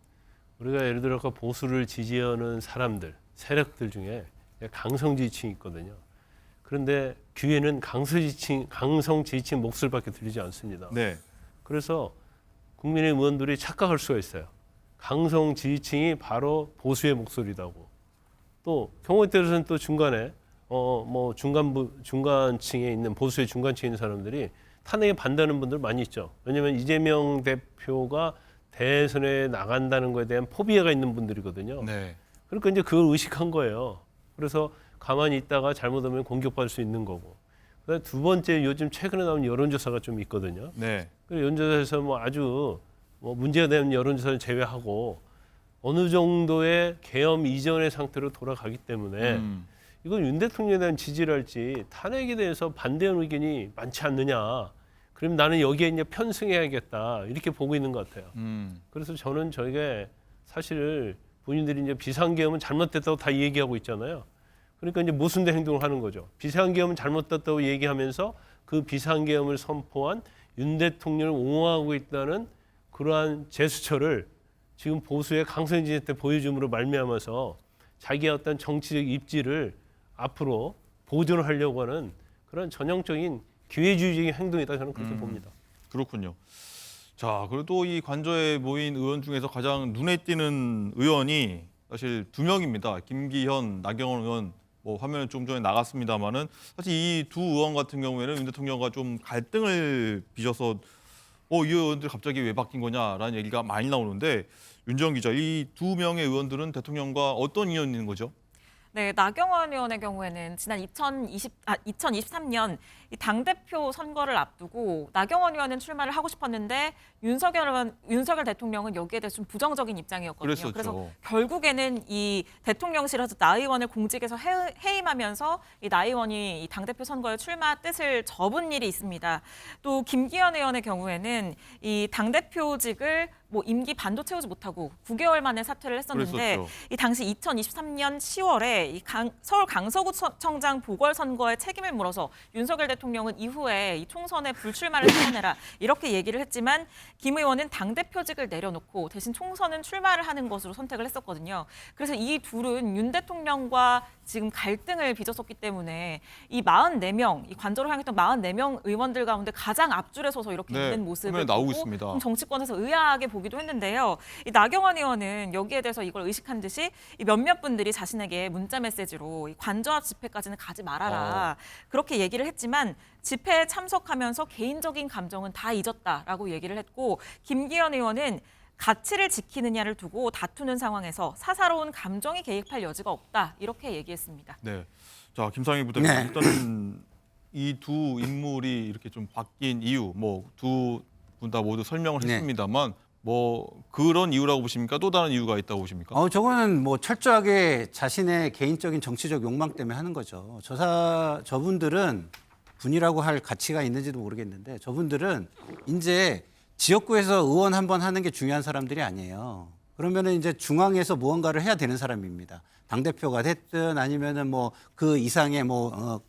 우리가 예를 들어 보수를 지지하는 사람들, 세력들 중에 강성 지지층이 있거든요. 그런데 귀에는 강성 지지층 목소리밖에 들리지 않습니다. 네. 그래서 국민의 의원들이 착각할 수가 있어요. 강성 지지층이 바로 보수의 목소리다고. 또 경우에 따라서는 또 중간에 뭐 중간층에 있는 보수의 중간층에 있는 사람들이 탄핵에 반대하는 분들 많이 있죠. 왜냐하면 이재명 대표가 대선에 나간다는 것에 대한 포비아가 있는 분들이거든요. 네. 그러니까 이제 그걸 의식한 거예요. 그래서 가만히 있다가 잘못하면 공격받을 수 있는 거고. 그다음에 두 번째 요즘 최근에 나온 여론조사가 좀 있거든요. 네. 그 여론조사에서 뭐 아주 문제가 되는 여론조사를 제외하고 어느 정도의 계엄 이전의 상태로 돌아가기 때문에 이건 윤 대통령에 대한 지지랄지 탄핵에 대해서 반대하는 의견이 많지 않느냐. 그럼 나는 여기에 이제 편승해야겠다. 이렇게 보고 있는 것 같아요. 그래서 저는 저게 사실 본인들이 이제 비상계엄은 잘못됐다고 다 얘기하고 있잖아요. 그러니까 이제 모순된 행동을 하는 거죠. 비상계엄은 잘못됐다고 얘기하면서 그 비상계엄을 선포한 윤 대통령을 옹호하고 있다는 그러한 제스처를 지금 보수의 강성 지지 때 보여줌으로 말미암아서 자기의 어떤 정치적 입지를 앞으로 보존을 하려고 하는 그런 전형적인 기회주의적인 행동이다 저는 그렇게 봅니다. 그렇군요. 자, 그래도 이 관저에 모인 의원 중에서 가장 눈에 띄는 의원이 사실 두 명입니다. 김기현, 나경원 의원 뭐 화면에 좀 전에 나갔습니다만은 사실 이 두 의원 같은 경우에는 윤 대통령과 좀 갈등을 빚어서 이 의원들 갑자기 왜 바뀐 거냐라는 얘기가 많이 나오는데 윤정 기자, 이 두 명의 의원들은 대통령과 어떤 인연이 있는 거죠? 네, 나경원 의원의 경우에는 지난 2023년 이 당대표 선거를 앞두고 나경원 의원은 출마를 하고 싶었는데 윤석열 대통령은 여기에 대해서 좀 부정적인 입장이었거든요. 그랬었죠. 그래서 결국에는 이 대통령실에서 나 의원을 공직에서 해임하면서 이 나 의원이 이 당대표 선거에 출마 뜻을 접은 일이 있습니다. 또 김기현 의원의 경우에는 이 당대표직을 뭐 임기 반도 채우지 못하고 9개월 만에 사퇴를 했었는데 그랬었죠. 이 당시 2023년 10월에 이 서울 강서구청장 보궐선거에 책임을 물어서 윤석열 대통령은 이후에 이 총선에 불출마를 선언해라 이렇게 얘기를 했지만 김 의원은 당대표직을 내려놓고 대신 총선은 출마를 하는 것으로 선택을 했었거든요. 그래서 이 둘은 윤 대통령과 지금 갈등을 빚었었기 때문에 이 44명, 이 관저로 향했던 44명 의원들 가운데 가장 앞줄에 서서 이렇게 네, 있는 모습을 화면에 나오고 보고 있습니다. 좀 정치권에서 의아하게 보기도 했는데요. 이 나경원 의원은 여기에 대해서 이걸 의식한 듯이 이 몇몇 분들이 자신에게 문자 메시지로 이 관저앞 집회까지는 가지 말아라 그렇게 얘기를 했지만 집회에 참석하면서 개인적인 감정은 다 잊었다라고 얘기를 했고 김기현 의원은 가치를 지키느냐를 두고 다투는 상황에서 사사로운 감정이 개입할 여지가 없다 이렇게 얘기했습니다. 네, 자 김상희 부대표 일단은 이 두 인물이 이렇게 좀 바뀐 이유, 뭐 두 분 다 모두 설명을 했습니다만 뭐 그런 이유라고 보십니까? 또 다른 이유가 있다고 보십니까? 저거는 뭐 철저하게 자신의 개인적인 정치적 욕망 때문에 하는 거죠. 저분들은 분이라고 할 가치가 있는지도 모르겠는데 저분들은 이제 지역구에서 의원 한 번 하는 게 중요한 사람들이 아니에요. 그러면은 이제 중앙에서 무언가를 해야 되는 사람입니다. 당대표가 됐든 아니면은 뭐 그 이상의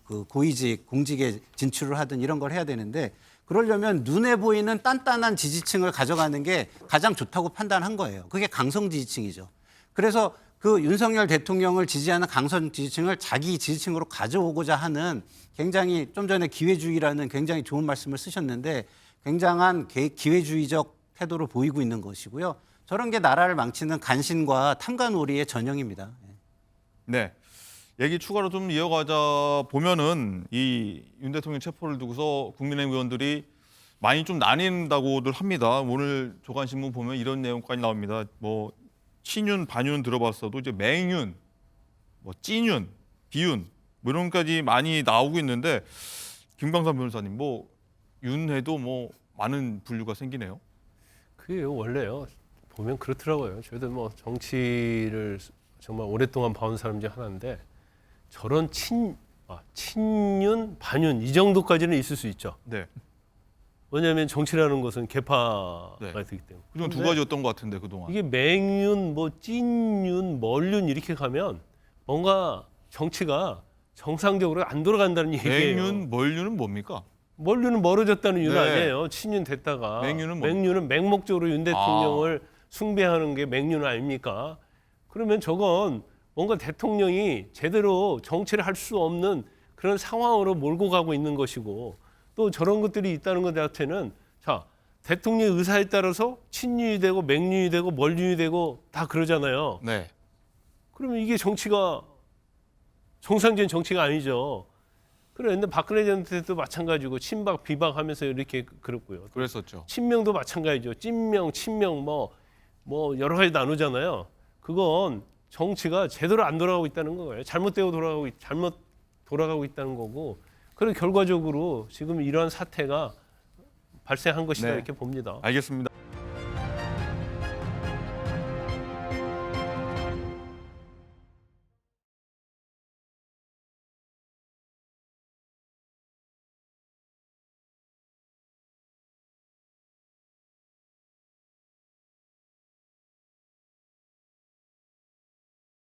그 고위직, 공직에 진출을 하든 이런 걸 해야 되는데 그러려면 눈에 보이는 단단한 지지층을 가져가는 게 가장 좋다고 판단한 거예요. 그게 강성 지지층이죠. 그래서 그 윤석열 대통령을 지지하는 강성 지지층을 자기 지지층으로 가져오고자 하는 굉장히 좀 전에 기회주의라는 굉장히 좋은 말씀을 쓰셨는데 굉장한 기회주의적 태도를 보이고 있는 것이고요. 저런 게 나라를 망치는 간신과 탐관오리의 전형입니다. 네. 얘기 추가로 좀 이어가자 보면은 이 윤 대통령 체포를 두고서 국민의힘 의원들이 많이 좀 나뉜다고들 합니다. 오늘 조간신문 보면 이런 내용까지 나옵니다. 뭐 친윤, 반윤 들어봤어도 이제 맹윤, 뭐 찐윤, 비윤 뭐 이런까지 많이 나오고 있는데 김광삼 변호사님 뭐 윤회도 뭐 많은 분류가 생기네요. 그게 원래요. 보면 그렇더라고요. 저희도 뭐 정치를 정말 오랫동안 봐온 사람 중 하나인데 저런 친윤, 반윤 이 정도까지는 있을 수 있죠. 네. 왜냐하면 정치라는 것은 개파가 되기 때문에. 그중 두 가지였던 것 같은데 그동안. 이게 맹윤, 뭐 찐윤, 멀윤 이렇게 가면 뭔가 정치가 정상적으로 안 돌아간다는 얘기예요. 맹윤, 멀윤은 뭡니까? 멀윤은 멀어졌다는 이유는 아니에요. 친윤 됐다가. 맹윤은 맹목적으로 윤 대통령을 숭배하는 게 맹윤 아닙니까? 그러면 저건 뭔가 대통령이 제대로 정치를 할 수 없는 그런 상황으로 몰고 가고 있는 것이고 또 저런 것들이 있다는 것 자체는 자 대통령의 의사에 따라서 친윤이 되고 맹윤이 되고 멀윤이 되고 다 그러잖아요. 네. 그러면 이게 정치가 정상적인 정치가 아니죠. 그런데 박근혜 전 때도 마찬가지고 친박 비박하면서 이렇게 그랬고요. 그랬었죠. 친명도 마찬가지죠. 찐명, 친명 뭐 여러 가지 나누잖아요. 그건 정치가 제대로 안 돌아가고 있다는 거예요. 잘못 돌아가고 있다는 거고. 그리고 결과적으로 지금 이러한 사태가 발생한 것이다 이렇게 봅니다. 알겠습니다.